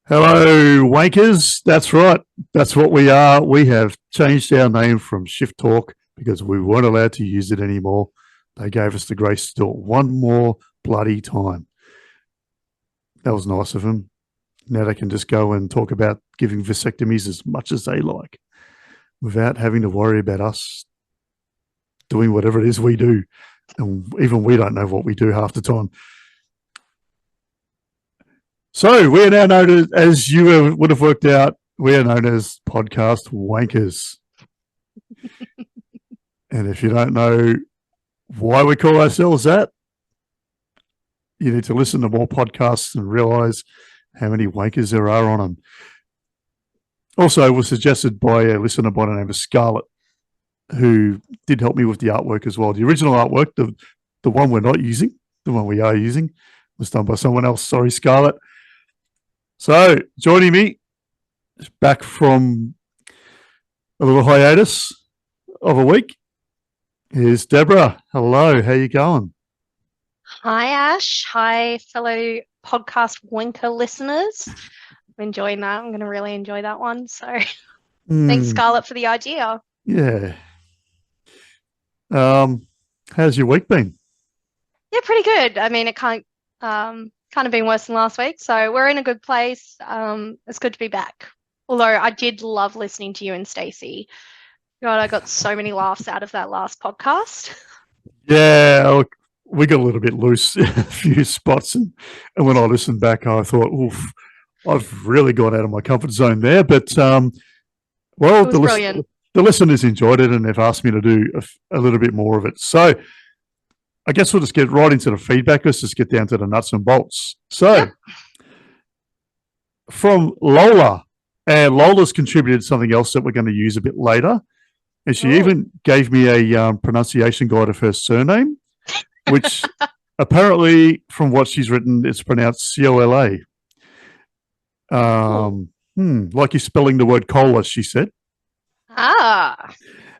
Hello, Wankers. That's right. That's what we are. We have changed our name from Shift Talk because we weren't allowed to use it anymore. They gave us the grace to do it one more bloody time. That was nice of them. Now they can just go and talk about giving vasectomies as much as they like without having to worry about us doing whatever it is we do. And even we don't know what we do half the time. So we are now known as you would have worked out, we are known as Podcast Wankers. And if you don't know why we call ourselves that, you need to listen to more podcasts and realize how many wankers there are on them. Also, it was suggested by a listener by the name of Scarlett, who did help me with the artwork as well. The original artwork, the one we're not using, the one we are using, was done by someone else. Sorry, Scarlett. So, joining me, back from a little hiatus of a week, is Deborah. Hello, how you going? Hi, Ash. Hi, fellow Podcast Wanker listeners. I'm enjoying that. I'm going to really enjoy that one. So, thanks, Scarlett, for the idea. Yeah. How's your week been? Yeah, pretty good. I mean, it kind of been worse than last week, so we're in a good place. It's good to be back. Although I did love listening to you and Stacey. God, I got so many laughs out of that last podcast. Yeah, we got a little bit loose in a few spots, and when I listened back, I thought, oof, I've really got out of my comfort zone there. But well, the listeners enjoyed it, and they've asked me to do a little bit more of it. So I guess we'll just get right into the feedback. Let's just get down to the nuts and bolts. So from Lola, and Lola's contributed something else that we're going to use a bit later. And she even gave me a pronunciation guide of her surname, which apparently, from what she's written, it's pronounced C-O-L-A. Like you're spelling the word cola, she said.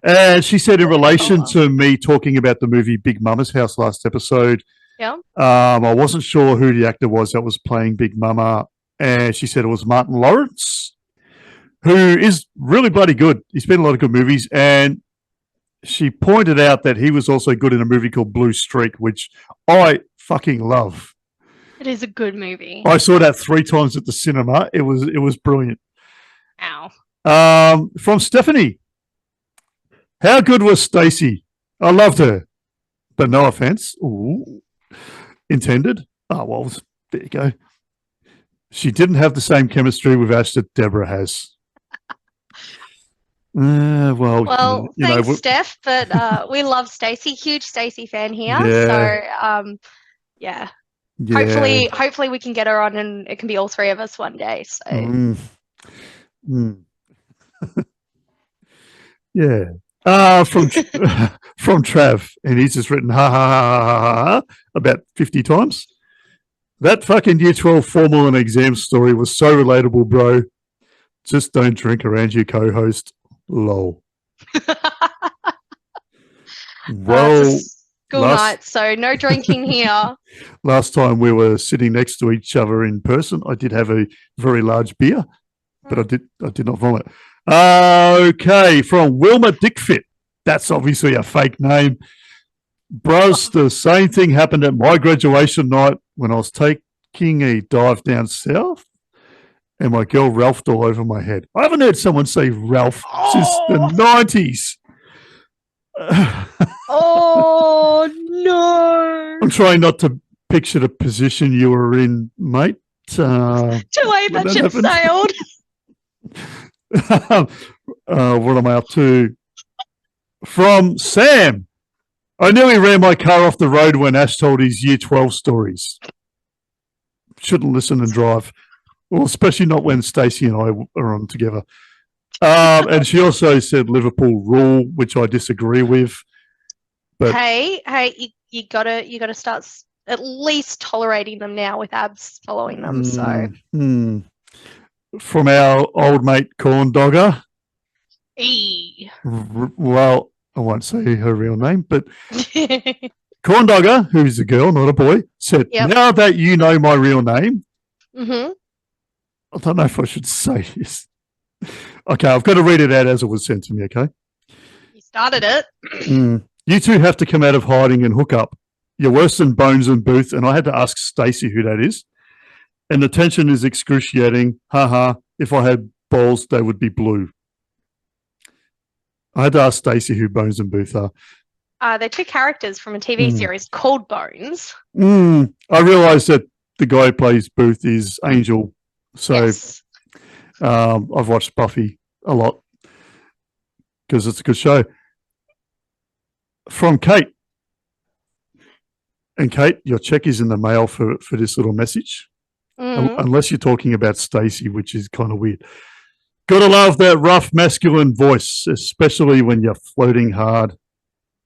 And she said in relation to me talking about the movie Big Mama's House last episode, I wasn't sure who the actor was that was playing Big Mama. And she said it was Martin Lawrence, who is really bloody good. He's been in a lot of good movies. And she pointed out that he was also good in a movie called Blue Streak, which I fucking love. It is a good movie. I saw that 3 times at the cinema. It was brilliant. Ow. From Stefanie. How good was Stacey? I loved her. But no offense. Ooh. Intended. Oh, well, there you go. She didn't have the same chemistry with Ash that Deborah has. Well, thanks, Steph, but we love Stacey. Huge Stacey fan here. Yeah. So, yeah. Hopefully we can get her on and it can be all 3 of us one day. So. Yeah. From Trav, and he's just written ha ha ha ha ha about 50 times. That fucking Year 12 formal and exam story was so relatable, bro. Just don't drink around your co-host. Lol. Well, school night, so no drinking here. Last time we were sitting next to each other in person, I did have a very large beer, but I did not vomit. Okay, from Wilma Dickfit. That's obviously a fake name. Bros, the same thing happened at my graduation night when I was taking a dive down south, and my girl Ralphed all over my head. I haven't heard someone say Ralph since the 90s. Oh, no. I'm trying not to picture the position you were in, mate. Too late, that ship sailed. What am I up to? From Sam. I nearly ran my car off the road when Ash told his Year 12 stories. Shouldn't listen and drive. Well, especially not when Stacey and I are on together. And she also said Liverpool rule, which I disagree with. But hey, you gotta start at least tolerating them now with Abs following them. So from our old mate Corn Dogger. Well, I won't say her real name, but Corn Dogger, who's a girl, not a boy, said, now that you know my real name, I don't know if I should say this. Okay, I've got to read it out as it was sent to me, okay? You started it. You two have to come out of hiding and hook up. You're worse than Bones and Booth, and I had to ask Stacey who that is. And the tension is excruciating. Haha, if I had balls, they would be blue. I had to ask Stacey who Bones and Booth are. They're two characters from a TV series called Bones. I realised that the guy who plays Booth is Angel. So Yes. I've watched Buffy a lot because it's a good show. From Kate. And Kate, your check is in the mail for this little message. Unless you're talking about Stacey, which is kind of weird. Gotta love that rough masculine voice, especially when you're floating hard,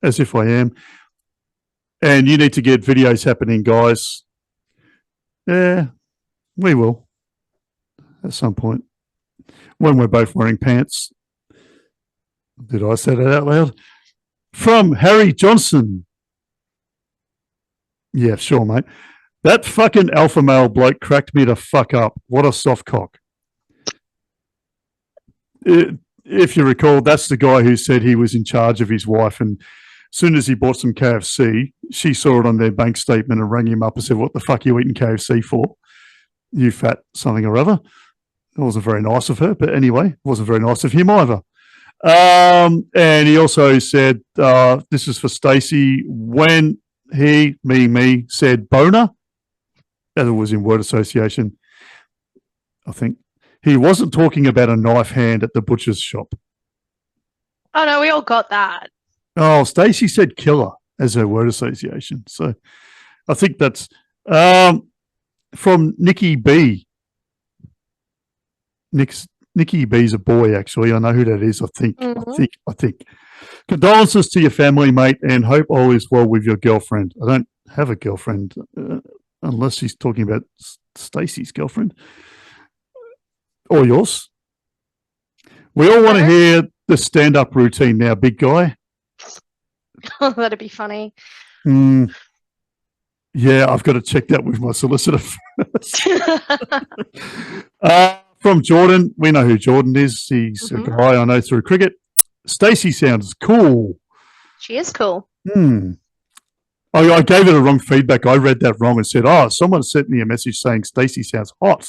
as if I am. And you need to get videos happening, guys. Yeah, we will at some point when we're both wearing pants. Did I say that out loud? From Harry Johnson. Yeah, sure, mate. That fucking alpha male bloke cracked me the fuck up. What a soft cock. If you recall, that's the guy who said he was in charge of his wife, and as soon as he bought some KFC, she saw it on their bank statement and rang him up and said, what the fuck are you eating KFC for? You fat something or other. It wasn't very nice of her, but anyway, it wasn't very nice of him either. And he also said, this is for Stacey, when he, me, said boner, as it was in word association, I think, he wasn't talking about a knife hand at the butcher's shop. Oh, no, we all got that. Oh, Stacey said killer as her word association. So I think that's from Nikki B. Nikki B's a boy, actually. I know who that is, I think. I think. Condolences to your family, mate, and hope all is well with your girlfriend. I don't have a girlfriend unless she's talking about Stacey's girlfriend. Or yours. We all want to hear the stand-up routine now, big guy. Oh, that'd be funny. Yeah, I've got to check that with my solicitor first. From Jordan, we know who Jordan is. He's a guy I know through cricket. Stacey sounds cool. She is cool. I gave it a wrong feedback. I read that wrong and said, someone sent me a message saying Stacey sounds hot.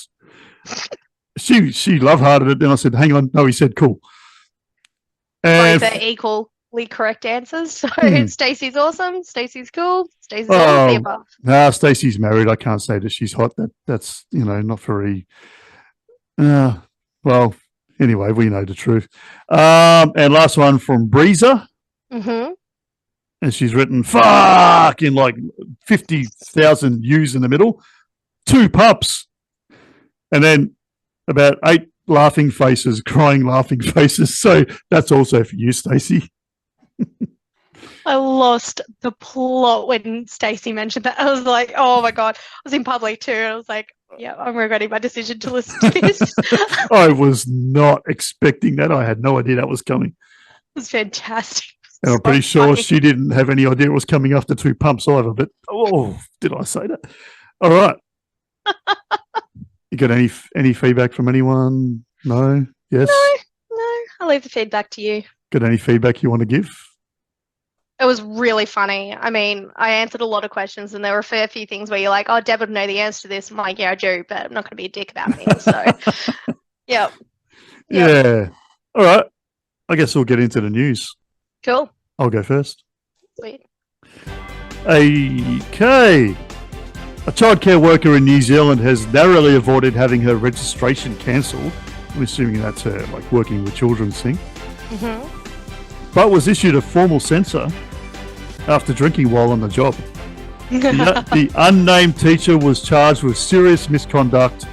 She love-hearted it. Then I said, hang on. No, he said cool. And Both are equally correct answers. So Stacey's awesome. Stacey's cool. Stacey's all of the above. Nah, Stacey's married. I can't say that she's hot. That's not very... well, anyway, we know the truth. And last one from Breezer. And she's written, fuck, in like 50,000 U's in the middle. 2 pups. And then about 8 laughing faces, crying laughing faces. So that's also for you, Stacey. I lost the plot when Stacey mentioned that. I was like, oh my God. I was in public too. And I was like, yeah, I'm regretting my decision to listen to this. I was not expecting that. I had no idea that was coming. It was fantastic. And I'm pretty sure she didn't have any idea it was coming after 2 pumps either. But, did I say that? All right. You got any feedback from anyone? No? Yes? No. I'll leave the feedback to you. Got any feedback you want to give? It was really funny. I mean, I answered a lot of questions and there were a fair few things where you're like, Deb would know the answer to this. I'm like, yeah, I do, but I'm not going to be a dick about things. So, yeah. Yeah. All right. I guess we'll get into the news. Cool. I'll go first. Sweet. Okay. A childcare worker in New Zealand has narrowly avoided having her registration cancelled. I'm assuming that's her, like, working with children's thing. But was issued a formal censure after drinking while on the job. The unnamed teacher was charged with serious misconduct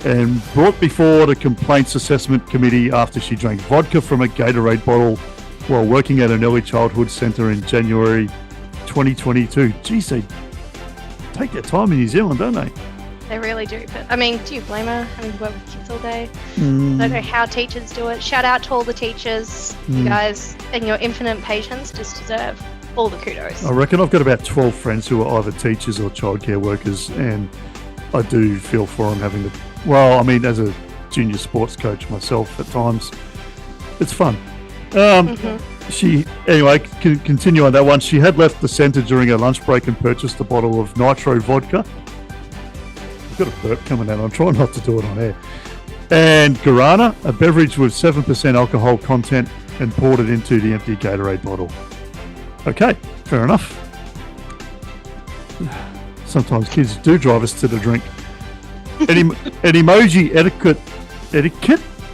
and brought before the Complaints Assessment Committee after she drank vodka from a Gatorade bottle while working at an early childhood centre in January 2022. Geez, they take their time in New Zealand, don't they? They really do. But I mean, do you blame her having to work with kids all day? I don't know how teachers do it. Shout out to all the teachers. You guys and your infinite patience just deserve all the kudos. I reckon I've got about 12 friends who are either teachers or childcare workers, and I do feel for them having to Well, I mean, as a junior sports coach myself, at times, it's fun. She, anyway, can continue on that one. She had left the centre during her lunch break and purchased a bottle of nitro vodka. I've got a burp coming out. I'm trying not to do it on air. And Guarana, a beverage with 7% alcohol content, and poured it into the empty Gatorade bottle. Okay, fair enough. Sometimes kids do drive us to the drink. An emoji etiquette,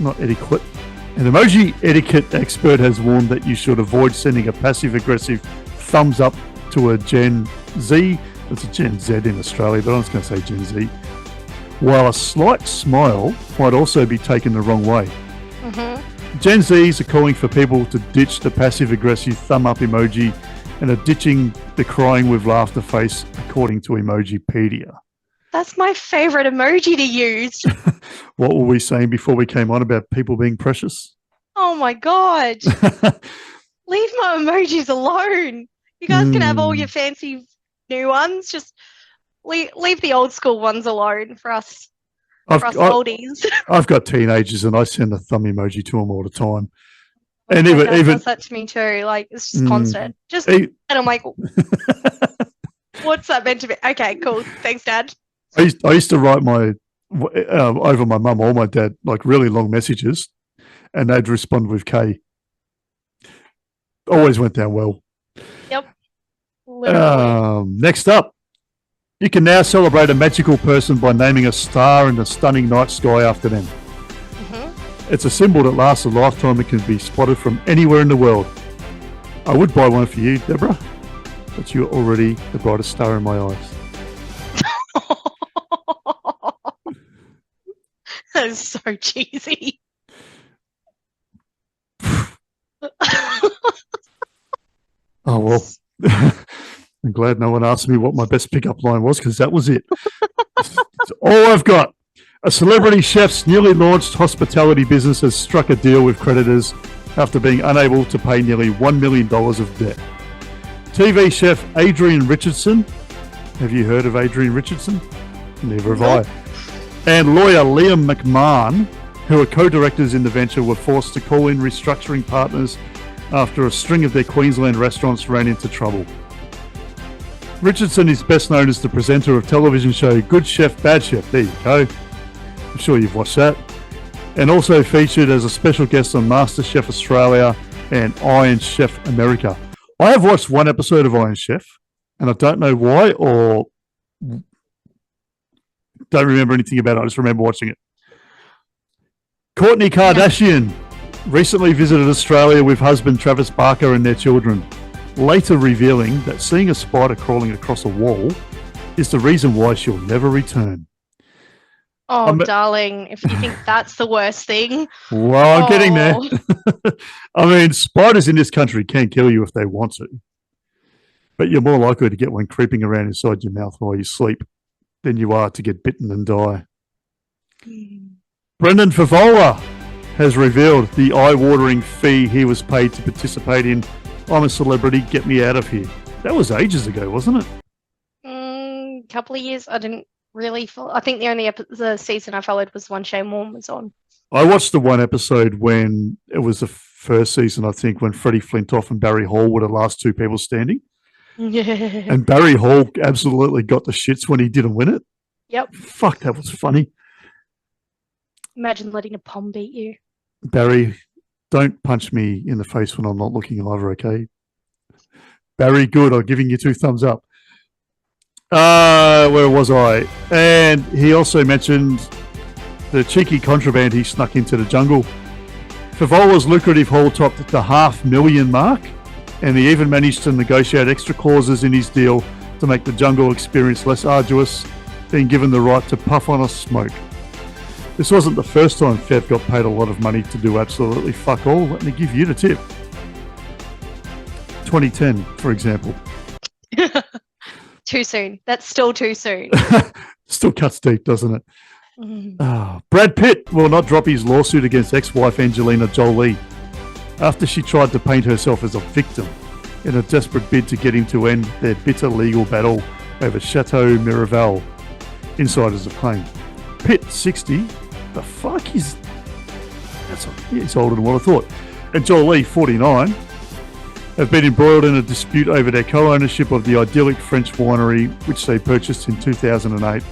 not etiquette. An emoji etiquette expert has warned that you should avoid sending a passive-aggressive thumbs up to a Gen Z. It's a Gen Z in Australia, but I'm just going to say Gen Z. While a slight smile might also be taken the wrong way. Gen Zs are calling for people to ditch the passive-aggressive thumb-up emoji and are ditching the crying with laughter face, according to Emojipedia. That's my favourite emoji to use. What were we saying before we came on about people being precious? Oh my God. Leave my emojis alone. You guys can have all your fancy new ones. Just leave the old school ones alone for us. Oldies. I've got teenagers and I send a thumb emoji to them all the time. Oh, and even does that to me too. Like, it's just constant. And I'm like, what's that meant to be? Okay, cool. Thanks, Dad. I used to write my over my mum or my dad like really long messages, and they'd respond with K. Always went down well. Yep. Literally. Next up, you can now celebrate a magical person by naming a star in the stunning night sky after them. It's a symbol that lasts a lifetime and can be spotted from anywhere in the world. I would buy one for you, Deborah, but you're already the brightest star in my eyes. That is so cheesy. Oh, well. I'm glad no one asked me what my best pickup line was, because that was it. It's all I've got. A celebrity chef's newly launched hospitality business has struck a deal with creditors after being unable to pay nearly $1 million of debt. TV chef Adrian Richardson. Have you heard of Adrian Richardson? Never have I. And lawyer Liam McMahon, who are co-directors in the venture, were forced to call in restructuring partners after a string of their Queensland restaurants ran into trouble. Richardson is best known as the presenter of television show Good Chef, Bad Chef. There you go. I'm sure you've watched that. And also featured as a special guest on MasterChef Australia and Iron Chef America. I have watched one episode of Iron Chef, and I don't know why or don't remember anything about it. I just remember watching it. Kourtney Kardashian recently visited Australia with husband Travis Barker and their children, later revealing that seeing a spider crawling across a wall is the reason why she'll never return. Oh, darling, if you think that's the worst thing. Well, I'm getting there. I mean, spiders in this country can kill you if they want to, but you're more likely to get one creeping around inside your mouth while you sleep than you are to get bitten and die. Brendan Favola has revealed the eye-watering fee he was paid to participate in I'm a Celebrity, Get Me Out of Here. That was ages ago, wasn't it? Couple of years. I didn't really follow. I think the only the season I followed was one Shane Warne was on. I watched the one episode when it was the first season, I think, when Freddie Flintoff and Barry Hall were the last two people standing. Yeah. And Barry Hall absolutely got the shits when he didn't win it. Yep. Fuck, that was funny. Imagine letting a pom beat you. Barry, don't punch me in the face when I'm not looking either, okay? Barry, good. I'm giving you 2 thumbs up. Where was I? And he also mentioned the cheeky contraband he snuck into the jungle. Favola's lucrative haul topped the $500,000 mark, and he even managed to negotiate extra clauses in his deal to make the jungle experience less arduous, being given the right to puff on a smoke. This wasn't the first time Fev got paid a lot of money to do absolutely fuck all. Let me give you the tip. 2010, for example. Too soon. That's still too soon. Still cuts deep, doesn't it? Brad Pitt will not drop his lawsuit against ex-wife Angelina Jolie after she tried to paint herself as a victim in a desperate bid to get him to end their bitter legal battle over Chateau Miraval, insiders have claimed. Pitt, 60. The fuck? He's older than what I thought. And Jolie, 49, have been embroiled in a dispute over their co-ownership of the idyllic French winery, which they purchased in 2008,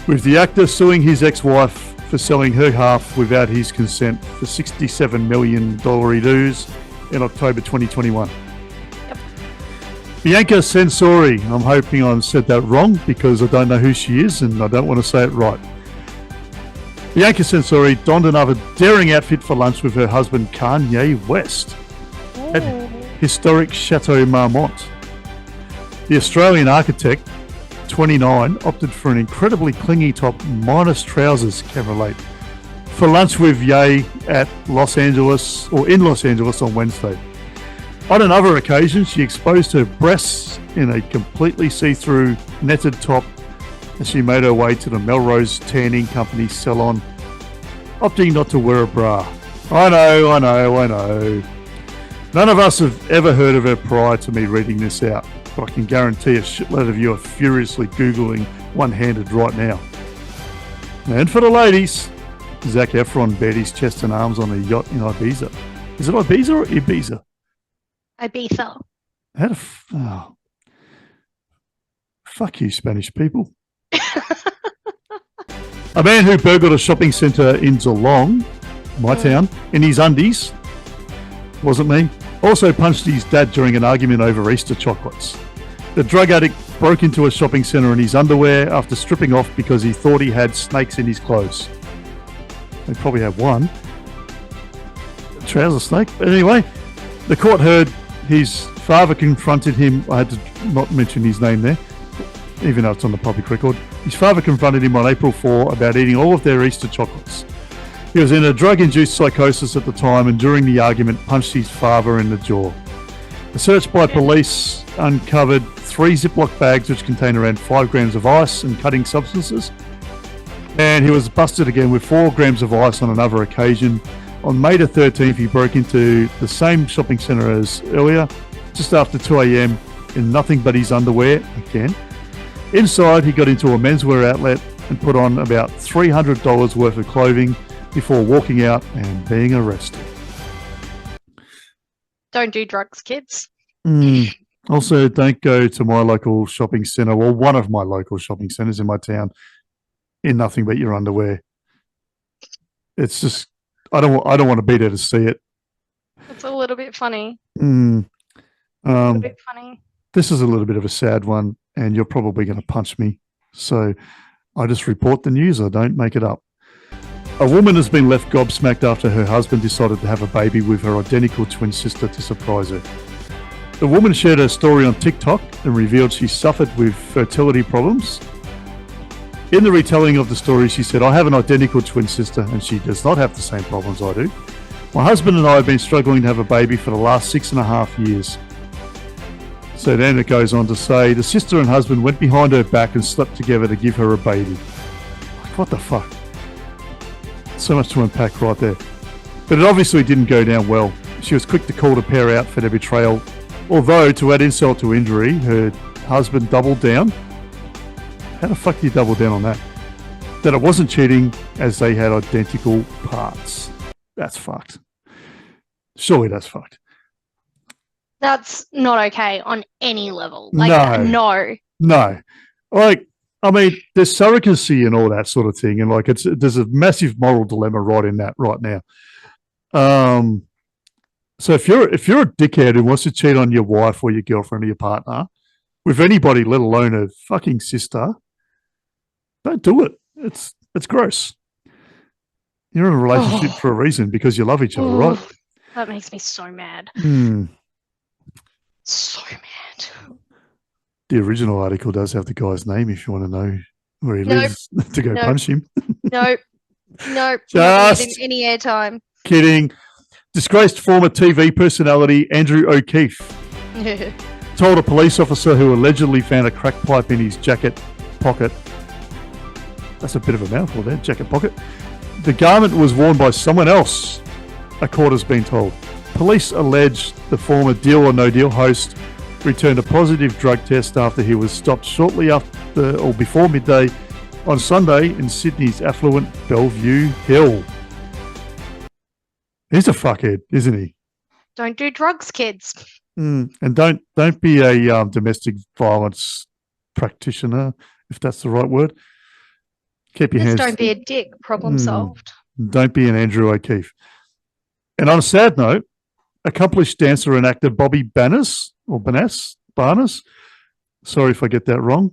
with the actor suing his ex-wife for selling her half without his consent for $67 million dues in October 2021. Yep. Bianca Sensori, I'm hoping I said that wrong because I don't know who she is and I don't want to say it right. Bianca Sensori donned another daring outfit for lunch with her husband Kanye West at historic Chateau Marmont. The Australian architect, 29, opted for an incredibly clingy top minus trousers, can relate, for lunch with Ye at in Los Angeles on Wednesday. On another occasion, she exposed her breasts in a completely see-through netted top as she made her way to the Melrose Tanning Company salon, opting not to wear a bra. I know. None of us have ever heard of her prior to me reading this out, but I can guarantee a shitload of you are furiously Googling one-handed right now. And for the ladies, Zac Efron bared his chest and arms on a yacht in Ibiza. Is it Ibiza or Ibiza? Ibiza. Fuck you, Spanish people. A man who burgled a shopping centre in Geelong, my town, in his undies, wasn't me, also punched his dad during an argument over Easter chocolates. The drug addict broke into a shopping centre in his underwear after stripping off because he thought he had snakes in his clothes. He probably had one. A trouser snake. But anyway, the court heard his father confronted him. I had to not mention his name there, even though it's on the public record. His father confronted him on April 4 about eating all of their Easter chocolates. He was in a drug-induced psychosis at the time and during the argument punched his father in the jaw. A search by police uncovered 3 Ziploc bags which contained around 5 grams of ice and cutting substances. And he was busted again with 4 grams of ice on another occasion. On May the 13th, he broke into the same shopping centre as earlier, just after 2 a.m. in nothing but his underwear again. Inside, he got into a menswear outlet and put on about $300 worth of clothing before walking out and being arrested. Don't do drugs, kids. Also, don't go to my local shopping centre or one of my local shopping centres in my town in nothing but your underwear. It's just, I don't want to be there to see it. It's a little bit funny. A little bit funny. This is a little bit of a sad one, and you're probably going to punch me. So I just report the news. I don't make it up. A woman has been left gobsmacked after her husband decided to have a baby with her identical twin sister to surprise her. The woman shared her story on TikTok and revealed she suffered with fertility problems. In the retelling of the story, she said, "I have an identical twin sister and she does not have the same problems I do. My husband and I have been struggling to have a baby for the last 6.5 years." So then it goes on to say, the sister and husband went behind her back and slept together to give her a baby. Like, what the fuck? So much to unpack right there. But it obviously didn't go down well. She was quick to call the pair out for their betrayal. Although, to add insult to injury, her husband doubled down. How the fuck do you double down on that? That it wasn't cheating as they had identical parts. That's fucked. Surely that's fucked. That's not okay on any level. No. Like, I mean, there's surrogacy and all that sort of thing, and like there's a massive moral dilemma right in that right now. So if you're a dickhead who wants to cheat on your wife or your girlfriend or your partner with anybody, let alone a fucking sister, don't do it. It's gross. You're in a relationship for a reason because you love each other, right? That makes me so mad. So mad. The original article does have the guy's name if you want to know where he lives to go punch him. Nope. Just any airtime. Kidding. Disgraced former TV personality Andrew O'Keefe told a police officer who allegedly found a crack pipe in his jacket pocket. That's a bit of a mouthful there, jacket pocket. The garment was worn by someone else, a court has been told. Police allege the former Deal or No Deal host returned a positive drug test after he was stopped shortly after or before midday on Sunday in Sydney's affluent Bellevue Hill. He's a fuckhead, isn't he? Don't do drugs, kids. And don't be a domestic violence practitioner, if that's the right word. Keep your hands. Don't be a dick. Problem solved. Don't be an Andrew O'Keefe. And on a sad note, accomplished dancer and actor Bobby Barnes, sorry if I get that wrong,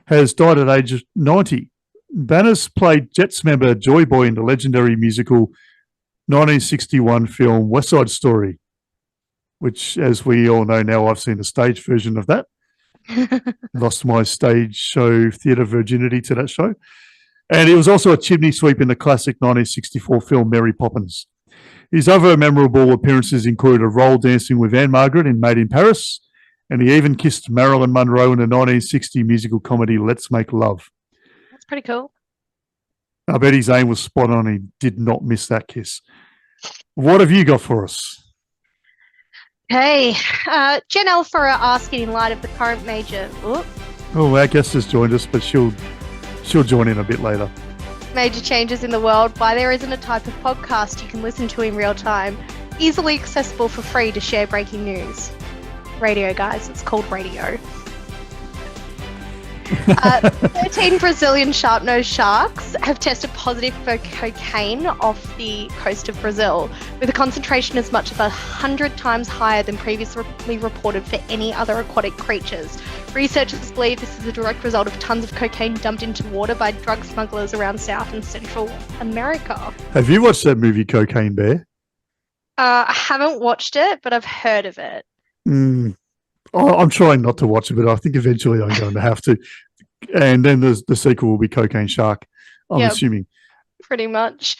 has died at age 90. Barnes played Jets member Joy Boy in the legendary musical 1961 film West Side Story, which, as we all know now, I've seen the stage version of that. Lost my stage show theatre virginity to that show. And he was also a chimney sweep in the classic 1964 film Mary Poppins. His other memorable appearances include a role dancing with Anne Margaret in Made in Paris, and he even kissed Marilyn Monroe in the 1960 musical comedy Let's Make Love. That's pretty cool. I bet his aim was spot on. He did not miss that kiss. What have you got for us? Hey, Jen Alpha are asking in light of the current major... Oh, our guest has joined us, but she'll join in a bit later. Major changes in the world, why there isn't a type of podcast you can listen to in real time, easily accessible for free to share breaking news. Radio, guys, it's called radio. 13 Brazilian sharp-nosed sharks have tested positive for cocaine off the coast of Brazil, with a concentration as much as 100 times higher than previously reported for any other aquatic creatures. Researchers believe this is a direct result of tons of cocaine dumped into water by drug smugglers around South and Central America. Have you watched that movie Cocaine Bear? I haven't watched it, but I've heard of it. I'm trying not to watch it, but I think eventually I'm going to have to. And then the sequel will be Cocaine Shark, I'm assuming. Pretty much.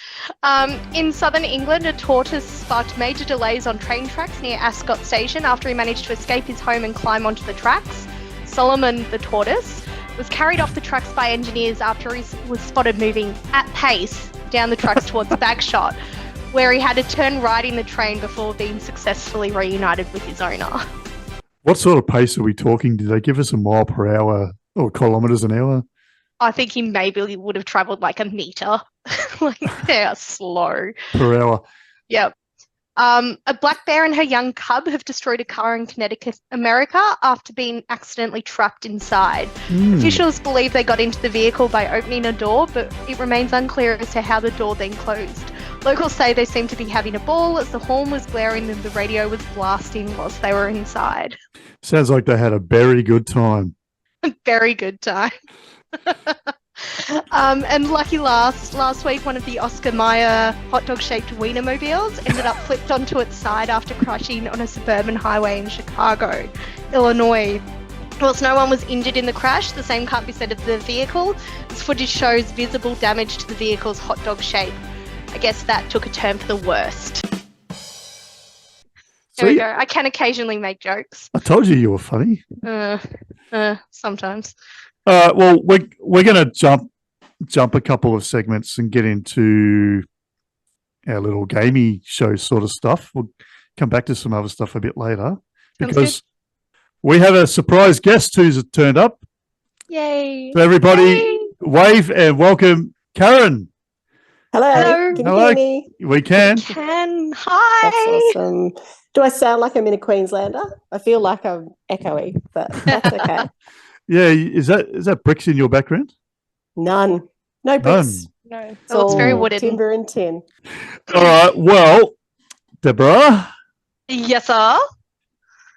In southern England, a tortoise sparked major delays on train tracks near Ascot Station after he managed to escape his home and climb onto the tracks. Solomon the tortoise was carried off the tracks by engineers after he was spotted moving at pace down the tracks towards Bagshot, where he had to turn right in the train before being successfully reunited with his owner. What sort of pace are we talking? Did they give us a mile per hour or kilometres an hour? I think he maybe would have travelled like a metre. Like, they're slow. Per hour. Yep. A black bear and her young cub have destroyed a car in Connecticut, America, after being accidentally trapped inside. Officials believe they got into the vehicle by opening a door, but it remains unclear as to how the door then closed. Locals say they seemed to be having a ball as the horn was blaring and the radio was blasting whilst they were inside. Sounds like they had a very good time. Very good time. And lucky last week, one of the Oscar Mayer hot dog-shaped Wienermobiles ended up flipped onto its side after crashing on a suburban highway in Chicago, Illinois. Whilst no one was injured in the crash, the same can't be said of the vehicle. This footage shows visible damage to the vehicle's hot dog shape. I guess that took a turn for the worst. There we go. I can occasionally make jokes. I told you were funny. Sometimes. Well, we're going to jump a couple of segments and get into our little gamey show sort of stuff. We'll come back to some other stuff a bit later because we have a surprise guest who's turned up. Yay! So everybody, Yay. Wave and welcome Karen. Hello. Can you hear me? We can. Hi. That's awesome. Do I sound like I'm in a Queenslander? I feel like I'm echoey, but that's okay. Yeah, is that bricks in your background? None. No bricks. No. It looks very wooden. Timber and tin. All right. Well, Deborah. Yes, sir.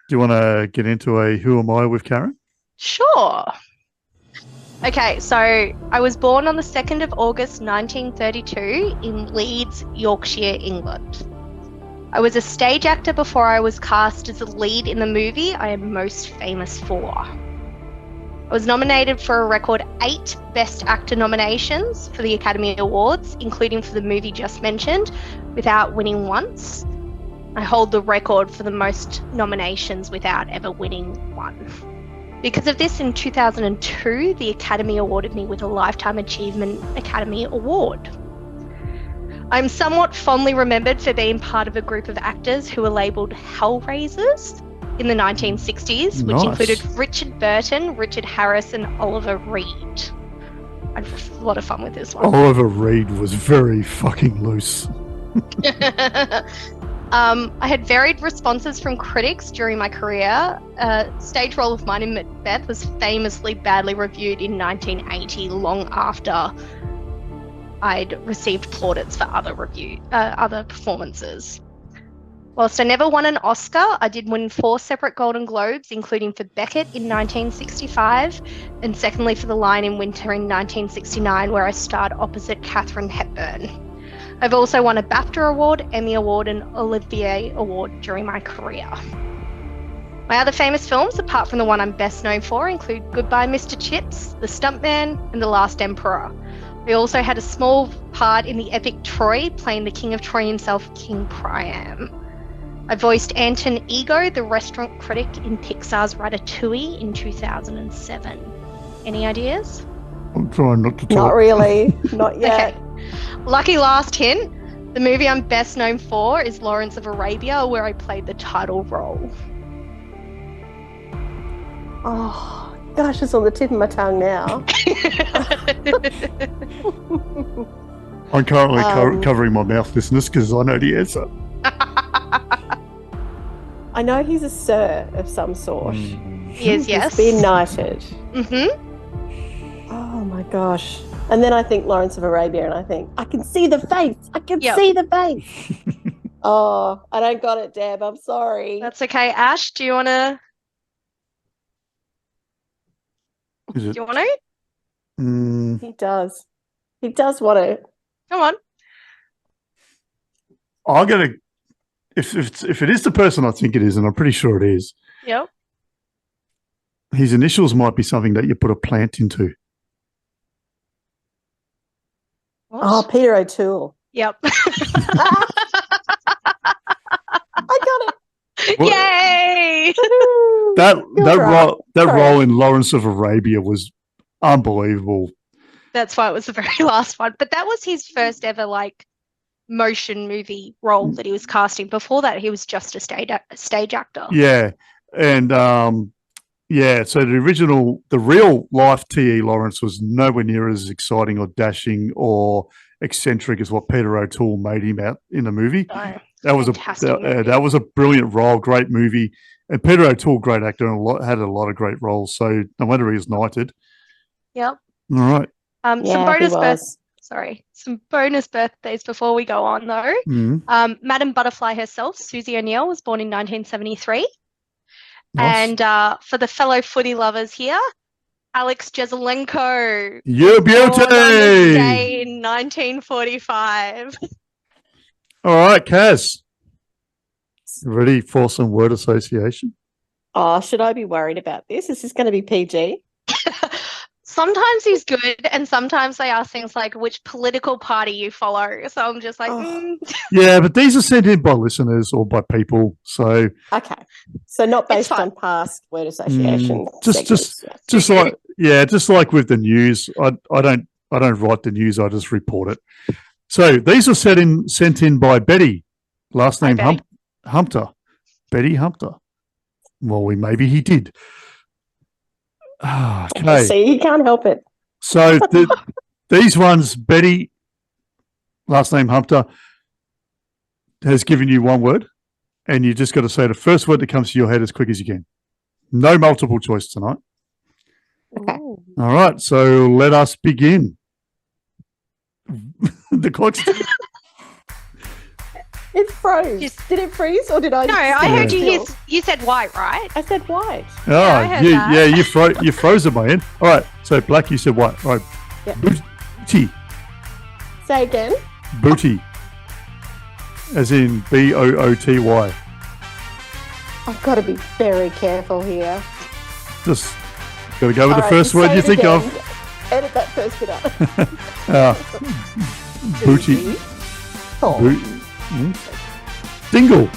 Do you want to get into a Who Am I with Karen? Sure. Okay, so I was born on the 2nd of August 1932 in Leeds, Yorkshire, England. I was a stage actor before I was cast as a lead in the movie I am most famous for. I was nominated for a record 8 Best Actor nominations for the Academy Awards, including for the movie just mentioned, without winning once. I hold the record for the most nominations without ever winning one. Because of this, in 2002, the Academy awarded me with a Lifetime Achievement Academy Award. I'm somewhat fondly remembered for being part of a group of actors who were labelled Hellraisers in the 1960s, which included Richard Burton, Richard Harris and Oliver Reed. I had a lot of fun with this one. Oliver Reed was very fucking loose. I had varied responses from critics during my career. A stage role of mine in Macbeth was famously badly reviewed in 1980, long after I'd received plaudits for other performances. Whilst I never won an Oscar, I did win 4 separate Golden Globes, including for Beckett in 1965, and secondly for The Lion in Winter in 1969, where I starred opposite Katharine Hepburn. I've also won a BAFTA Award, Emmy Award, and Olivier Award during my career. My other famous films, apart from the one I'm best known for, include Goodbye Mr. Chips, The Stuntman, and The Last Emperor. I also had a small part in the epic Troy, playing the King of Troy himself, King Priam. I voiced Anton Ego, the restaurant critic in Pixar's Ratatouille in 2007. Any ideas? I'm trying not to talk. Not really. Not yet. Okay. Lucky last hint. The movie I'm best known for is Lawrence of Arabia, where I played the title role. Oh, gosh, it's on the tip of my tongue now. I'm currently covering my mouth, listeners, because I know the answer. I know he's a sir of some sort. He is, yes. He's been knighted. Mm-hmm. Oh my gosh. And then I think Lawrence of Arabia and I think, I can see the face. I can Yep. see the face. Oh, I don't got it, Deb. I'm sorry. That's okay. Ash, do you want to? Is Do it? you want to? He does. He does want to. Come on. I'm gonna. If it is the person I think it is, and I'm pretty sure it is, Yep. his initials might be something that you put a plant into. What? Oh, Peter O'Toole. Yep. I got it. What? Yay! That You're right. role in Lawrence of Arabia was unbelievable. That's why it was the very last one. But that was his first ever motion movie role that he was casting. Before that, he was just a stage actor. Yeah, and so the real life T.E. Lawrence was nowhere near as exciting or dashing or eccentric as what Peter O'Toole made him out in the movie. Oh, That was fantastic movie. that was a brilliant role, great movie, and Peter O'Toole, great actor, and had a lot of great roles. So no wonder he was knighted. Yep. All right. Some bonus birthdays before we go on, though. Mhm. Madame Butterfly herself, Susie O'Neill, was born in 1973. Nice. And for the fellow footy lovers here, Alex Jezelenko, You born on this beauty. day in 1945. All right, Kaz. Ready for some word association? Oh, should I be worried about this? Is this going to be PG? Sometimes he's good, and sometimes they ask things like which political party you follow. So I'm just like, Yeah, but these are sent in by listeners or by people. So Okay. So not It's based fine. on past word association. just segments. just like with the news, I don't write the news. I just report it. So these are sent in by Betty, last Hi, name Betty. Humpter, Betty Humpter. Well, maybe he did. Okay, See, you can't help it. so these ones, Betty, last name Humpter, has given you one word, and you just got to say the first word that comes to your head as quick as you can. No multiple choice tonight. Okay. All right, so let us begin. The clock's It froze. Just- Did it freeze or did I? No, I Yeah. heard you said white, right? I said white. I heard that. you froze at my end. All right, so black, you said what? All right, Yep. booty, Say again. booty, as in Booty. I've got to be very careful here. Just got to go with All the right, first say word you it think again. of. Edit that first bit out. Booty, Oh. dingle,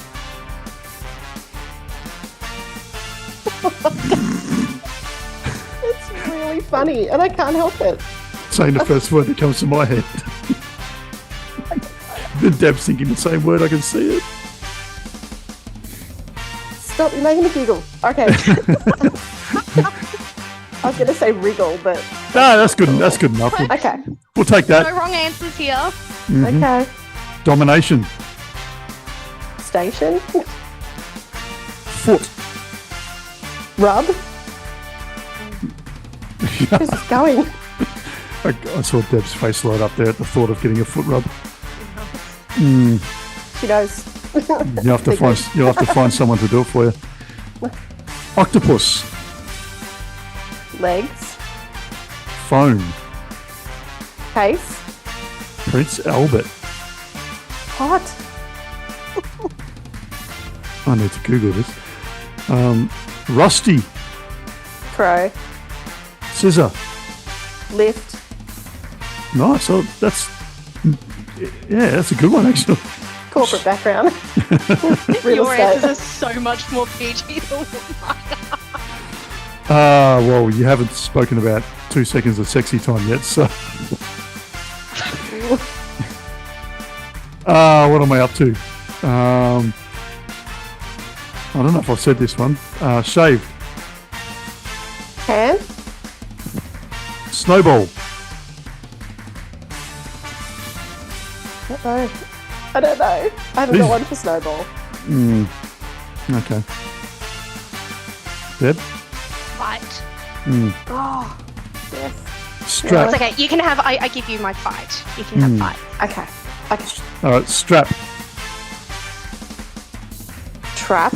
It's really funny, and I can't help it. saying the first word that comes to my head. The Deb's thinking the same word. I can see it. Stop, you're making me giggle. Okay. I was going to say wriggle, but No, that's good. That's good enough. Okay. We'll take No that. wrong answers here. Mhm. Okay. Domination. Station. Foot. Rub. Where's this going? I saw Deb's face light up there at the thought of getting a foot rub. Mm, She knows. you'll have to find someone to do it for you. Octopus. Legs. Phone. Case. Prince Albert. Hot. I need to Google this. Rusty. Crow. Scissor. Lift. Nice. Oh, that's a good one actually. Corporate background. Real Your answers estate. are so much more PG than mine. Well, you haven't spoken about 2 seconds of sexy time yet, so. What am I up to? I don't know if I've said this one. Shaved. Hand. Snowball. I don't know. I haven't got one for snowball. Okay. Deb? Fight. Oh, yes. Strap. It's okay. You can have. I give you my fight. You can have fight. Okay. Okay. All right, strap. Trap.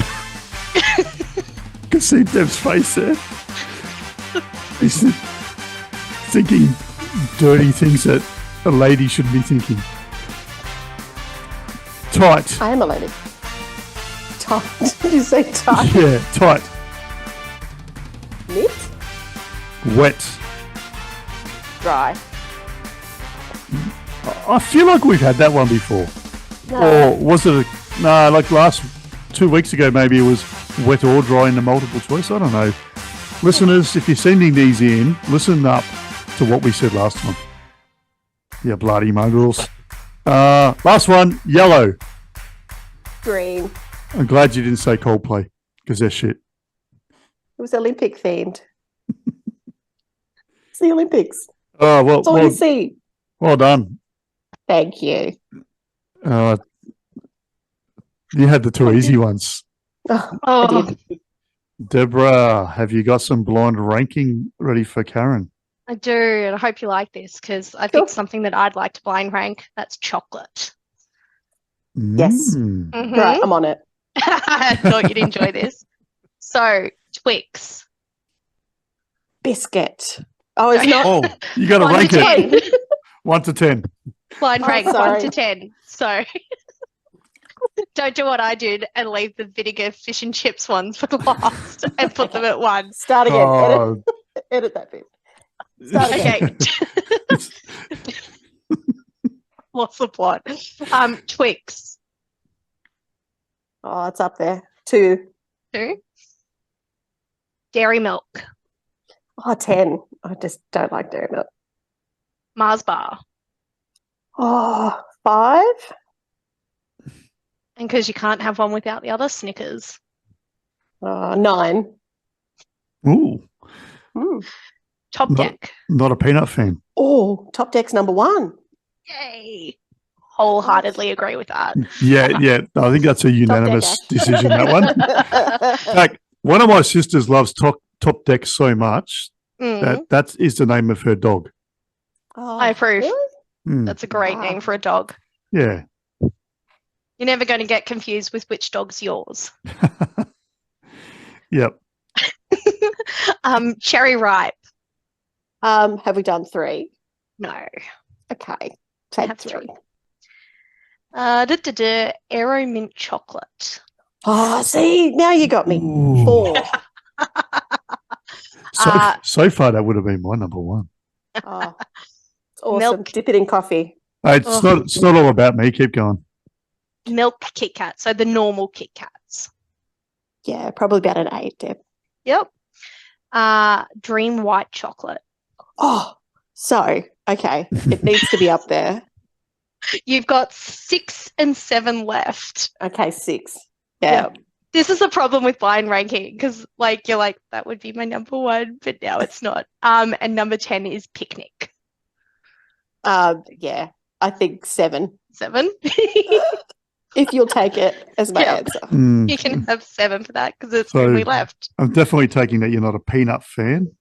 You can see Deb's face there. He's thinking dirty things that a lady should be thinking. Tight. I am a lady. Tight. Did you say tight? Yeah, tight. Knit. Wet. Dry. I feel like we've had that one before. No. Or was it like last 2 weeks ago, maybe it was wet or dry in the multiple choice. I don't know. Listeners, if you're sending these in, listen up to what we said last time. Yeah, bloody mongrels. Last one, yellow. Green. I'm glad you didn't say Coldplay because they're shit. It was Olympic themed. It's the Olympics. Oh, That's all you see. well done. Thank you. You had the two easy ones. Oh, Oh, I did. Deborah, have you got some blind ranking ready for Karen? I do, and I hope you like this because I Cool. picked something that I'd like to blind rank. That's chocolate. Yes. Mm. Mhm. Right, I'm on it. I thought you'd enjoy this. So, Twix. Biscuit. Oh, it's not. Oh, you got to 1 to rank it. 10. 1 to 10. Blind Oh, rank 1 sorry. to 10. So, don't do what I did and leave the vinegar fish and chips ones for last and put them at 1. Start again. Oh, Edit that bit. Start again. Okay. What's the plot? Twix. Oh, it's up there. 2. 2. Dairy milk. Oh, 10. I just don't like dairy milk. Mars bar. Oh, 5. And because you can't have one without the other, Snickers. Oh, 9. ooh, Top No. deck. not a peanut fan. Oh, Top Deck's number 1. Yay. Wholeheartedly agree with that. Yeah. I think that's a unanimous Deck. decision, that one. In fact, one of my sisters loves Top Deck so much Mm, that is the name of her dog. Oh, I approve. really? Mm, That's a great Wow. name for a dog. yeah. You're never going to get confused with which dog's yours. Yep. Cherry ripe. Have we done 3? No. Okay. I Take have 3. 3. Aero mint chocolate. Oh, see, now you got me. Ooh. 4. So far, that would have been my number 1. Oh, it's awesome. Milk. Dip it in coffee. It's not all about me. Keep going. Milk Kit Kat. So the normal Kit Kats. Yeah, probably about an 8, Deb. Yep. Dream white chocolate. Oh, so, okay. It needs to be up there. You've got 6 and 7 left. Okay, 6. Yeah. Yep. This is the problem with blind ranking because, like, you're like, that would be my number 1, but now it's not. And number 10 is picnic. Yeah, I think 7. 7. If you'll take it as my answer. You can have 7 for that because it's So- only left. I'm definitely taking that you're not a peanut fan.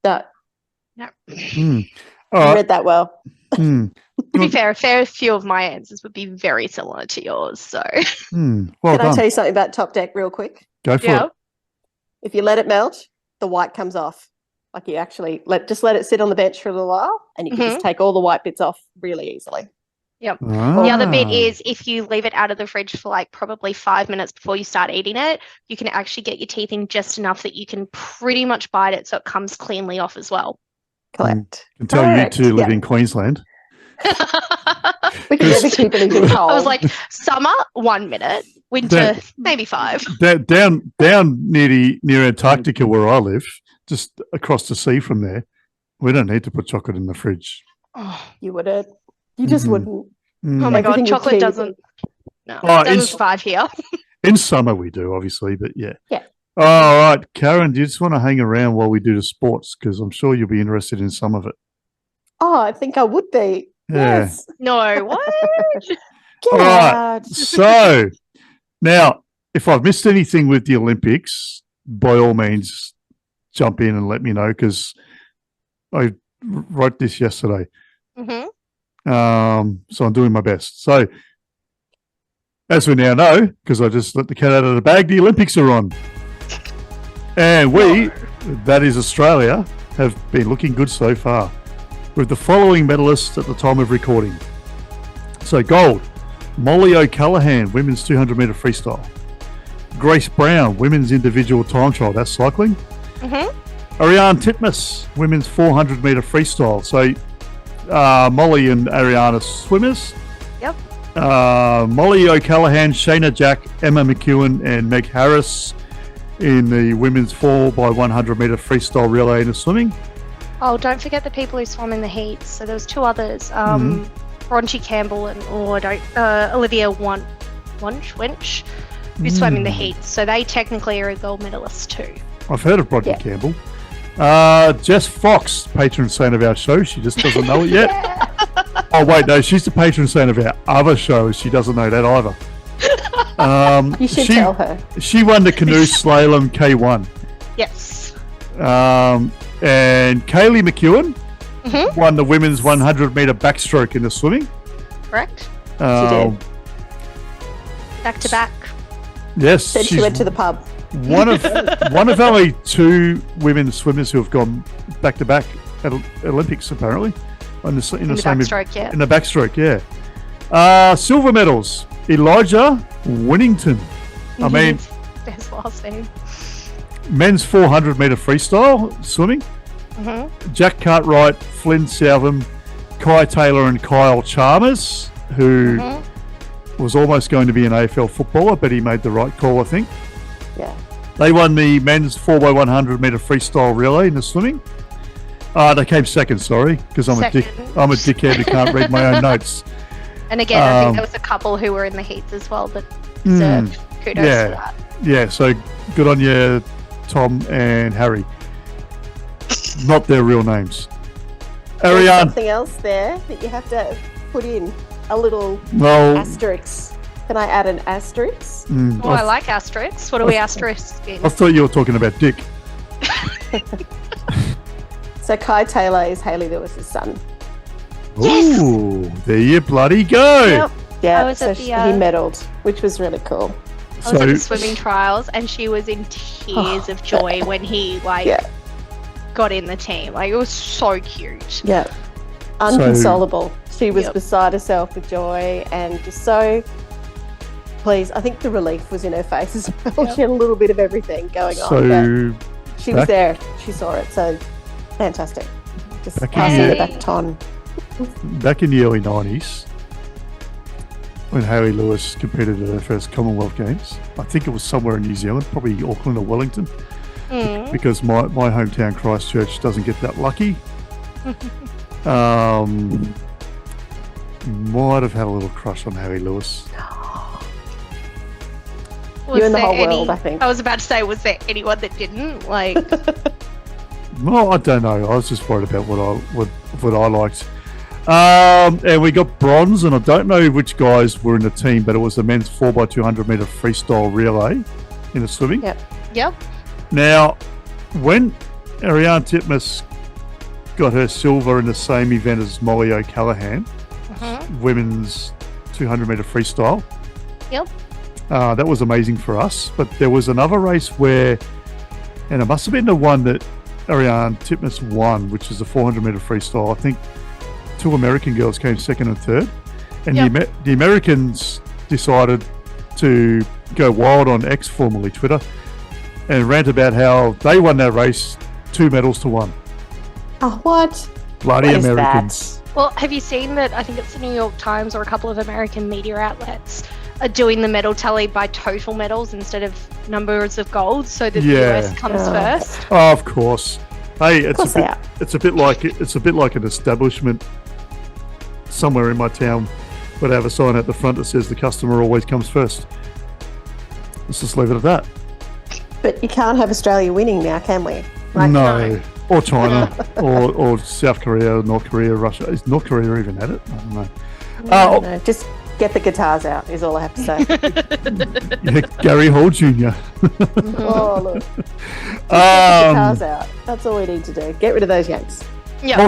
No, No. you All right. read that well. To be fair, a fair few of my answers would be very similar to yours. So, Well Can I done. tell you something about Top Deck real quick? Go for yeah. it. If you let it melt, the white comes off. Like you actually let it sit on the bench for a little while, and you can just take all the white bits off really easily. The other bit Ah. is if you leave it out of the fridge for like probably 5 minutes before you start eating it, you can actually get your teeth in just enough that you can pretty much bite it so it comes cleanly off as well. Correct. I can tell Correct, you two live yeah. in Queensland. We can never keep anything cold. I was like, summer, 1 minute, winter, maybe 5. Down near Antarctica where I live, just across the sea from there, we don't need to put chocolate in the fridge. Oh, You wouldn't. You just Mhm. wouldn't. Mm. oh my God, Everything would chocolate keep- doesn't. No, Oh, it doesn't it's- survive here. In summer we do, obviously, but yeah. Yeah. All right, Karen, do you just want to hang around while we do the sports? Because I'm sure you'll be interested in some of it. Oh, I think I would be. Yeah. Yes. No, what? Get All right. out. So now, if I've missed anything with the Olympics, by all means, jump in and let me know because I wrote this yesterday. hmm So I'm doing my best. So, as we now know, because I just let the cat out of the bag, the Olympics are on. And we, that is Australia, have been looking good so far with the following medalists at the time of recording. So, gold, Molly O'Callaghan, women's 200 metre freestyle. Grace Brown, women's individual time trial, that's cycling. hmm Ariane Titmus, women's 400 metre freestyle. So, Molly and Ariane are swimmers. Yep. Molly O'Callaghan, Shayna Jack, Emma McEwen, and Meg Harris in the women's 4x100 metre freestyle relay in the swimming. Oh, don't forget the people who swam in the heats. So there was 2 others, Bronchi Campbell and Olivia Winch, who swam in the heats. So they technically are a gold medalist too. I've heard of Brodie Yeah. Campbell. Jess Fox, patron saint of our show. She just doesn't know it yet. Oh, wait, no, she's the patron saint of our other show. She doesn't know that either. You should she, tell her. She won the canoe slalom K1. Yes. And Kaylee McEwen Mhm. won the women's 100 metre backstroke in the swimming. Correct. Um, Back to back. Yes, Said she she's went to the pub. one of only 2 women swimmers who have gone back to back at Olympics apparently in the same backstroke, yeah. in the backstroke. Silver medals: Elijah Winnington. I mean, his last name. men's 400 metre freestyle swimming. hmm Jack Cartwright, Flynn Southam, Kai Taylor, and Kyle Chalmers, who was almost going to be an AFL footballer, but he made the right call, I think. Yeah. They won the men's 4x100 metre freestyle relay in the swimming. They came second, sorry, because I'm a dickhead who can't read my own notes. And again, I think there was a couple who were in the heats as well that deserve kudos yeah. for that. Yeah, so good on you, Tom and Harry. Not their real names. There's Ariane, something else there that you have to put in a little well, asterisk. Can I add an asterisk? Oh, I like asterisks. What do we asterisk in? I thought you were talking about Dick. So Kai Taylor is Hayley Lewis's son. Yes! Ooh, there you bloody go. Yep. Yeah, I was so at the, he medalled, which was really cool. I was at the swimming trials and she was in tears of joy when he got in the team. Like, it was so cute. Yeah. Unconsolable. She was beside herself with joy and just so pleased. I think the relief was in her face as well. She had a little bit of everything going on. So But she was there. She saw it. So fantastic. Just passing the baton. back in the early 90s, when Hayley Lewis competed at her first Commonwealth Games, I think it was somewhere in New Zealand, probably Auckland or Wellington, because my hometown Christchurch doesn't get that lucky. Might have had a little crush on Hayley Lewis. You and the there whole world, I think. I was about to say, was there anyone that didn't? Like, Well, I don't know. I was just worried about what I liked. And we got bronze, and I don't know which guys were in the team, but it was the men's 4x200 meter freestyle relay in the swimming. yep. Now, when Ariane Titmus got her silver in the same event as Molly O'Callaghan, women's 200 meter freestyle. Yep. That was amazing for us. But there was another race where, and it must have been the one that Ariane Titmus won, which is the 400 meter freestyle. I think 2 American girls came second and third, and the Americans decided to go wild on X, formerly Twitter, and rant about how they won that race 2 medals to 1. Oh, what? Bloody What is Americans. Well, have you seen that? I think it's the New York Times or a couple of American media outlets are doing the medal tally by total medals instead of numbers of golds, so that the US comes first. Oh, of course. Hey, course it's a bit like an establishment somewhere in my town, but I have a sign at the front that says the customer always comes first. Let's just leave it at that. But you can't have Australia winning now, can we? No. Or China, or South Korea, North Korea, Russia. Is North Korea even at it? I don't know. No, just get the guitars out is all I have to say. Yeah, Gary Hall Jr. Oh, look. Just get the guitars out. That's all we need to do. Get rid of those yanks. Yeah.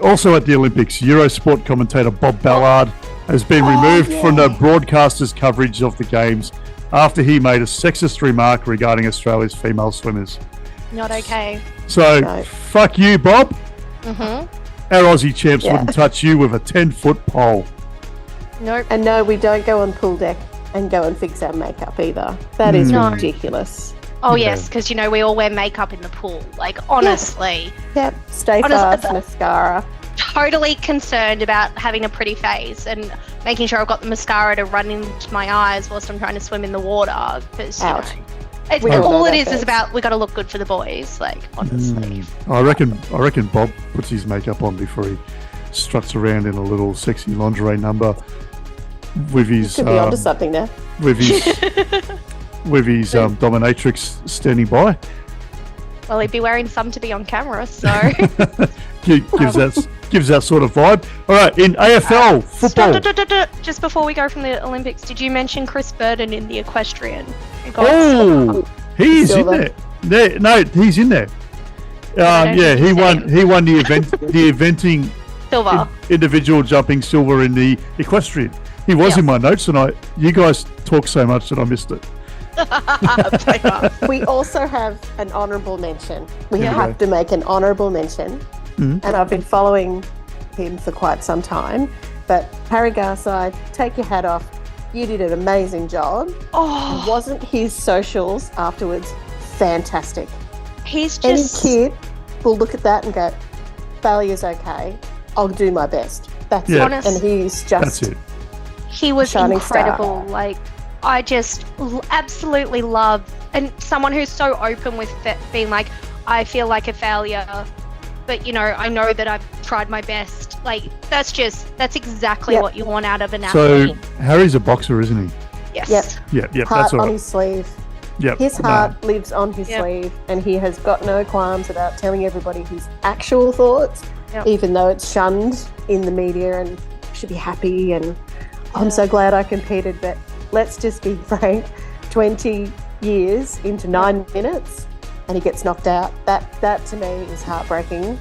Also at the Olympics, Eurosport commentator Bob Ballard has been removed from the broadcaster's coverage of the Games after he made a sexist remark regarding Australia's female swimmers. Not okay. So, fuck you, Bob. Mm-hmm. Our Aussie champs wouldn't touch you with a 10-foot pole. Nope. And no, we don't go on pool deck and go and fix our makeup either. That is ridiculous. Oh, yes, because, you know, we all wear makeup in the pool. Like, honestly. Yep. Stay fast, mascara. Totally concerned about having a pretty face and making sure I've got the mascara to run into my eyes whilst I'm trying to swim in the water. Because, you know, all it is about we got to look good for the boys. Like, honestly. I reckon Bob puts his makeup on before he struts around in a little sexy lingerie number with his. Could be onto something there. With his dominatrix standing by. Well, he'd be wearing some to be on camera, so gives that sort of vibe. All right, in AFL football. Just before we go from the Olympics, did you mention Chris Burden in the equestrian? Oh, he's in there. No, he's in there. He won the event, the eventing silver individual jumping silver in the equestrian. He was in my notes, and you guys talk so much that I missed it. We also have an honourable mention. We have to make an honourable mention, and I've been following him for quite some time. But Harry Garside, take your hat off. You did an amazing job. Oh, Wasn't his socials afterwards fantastic? He's just Any kid will look at that and go, "Failure's okay. I'll do my best." That's it. And he's just. That's it. He was incredible. Like, I just absolutely love, and someone who's so open with being like, I feel like a failure, but, you know, I know that I've tried my best. Like, that's exactly what you want out of an athlete. So Harry's a boxer, isn't he? Yes. Yep. Heart That's all on right. his sleeve. Yep. His heart lives on his sleeve, and he has got no qualms about telling everybody his actual thoughts, even though it's shunned in the media and should be happy and I'm so glad I competed. But let's just be frank, 20 years into 9 minutes and he gets knocked out. That to me is heartbreaking.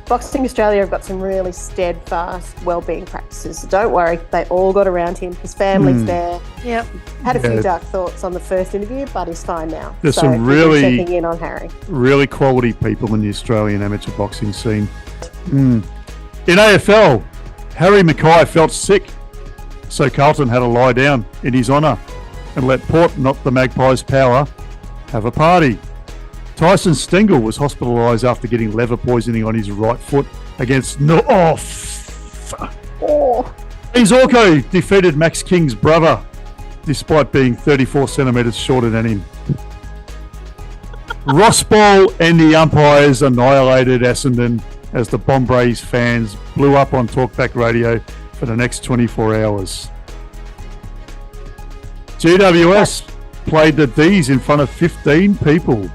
Boxing Australia have got some really steadfast wellbeing practices. So don't worry, they all got around him. His family's there. Yep. Had a few dark thoughts on the first interview, but he's fine now. There's so some really checking in on Harry. Really quality people in the Australian amateur boxing scene. In AFL, Harry Mackay felt sick, so Carlton had to lie down in his honour and let Port, not the Magpies' power, have a party. Tyson Stengel was hospitalised after getting leather poisoning on his right foot against Ian Zorko defeated Max King's brother despite being 34 centimetres shorter than him. Ross Ball and the umpires annihilated Essendon as the Bombrays fans blew up on Talkback Radio for the next 24 hours. GWS played the D's in front of 15 people.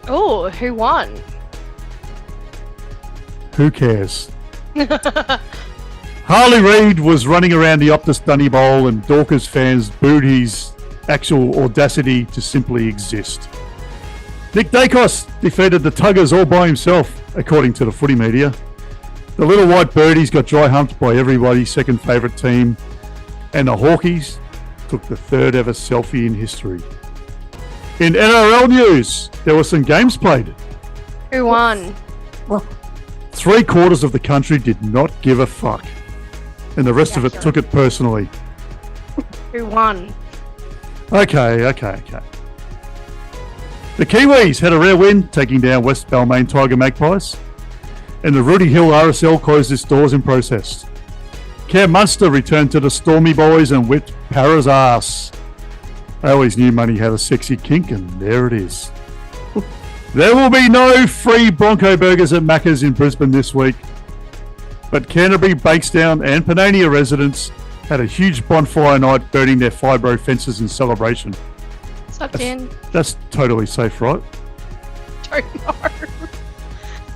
Oh, who won? Who cares? Harley Reid was running around the Optus Dunny Bowl and Dorcas fans booed his actual audacity to simply exist. Nick Dacos defeated the Tuggers all by himself, according to the footy media. The Little White Birdies got dry humped by everybody's second favourite team, and the Hawkies took the third ever selfie in history. In NRL news, there were some games played. Who won? Well, 3/4 of the country did not give a fuck, and the rest of it took it personally. Who won? Okay. The Kiwis had a rare win, taking down West Balmain Tiger Magpies, and the Rudy Hill RSL closed its doors in protest. Cam Munster returned to the Stormy Boys and whipped Para's ass. I always knew money had a sexy kink, and there it is. There will be no free Bronco burgers at Macca's in Brisbane this week, but Canterbury, Bankstown and Panania residents had a huge bonfire night burning their fibro fences in celebration. Sucked in. That's totally safe, right? Don't know.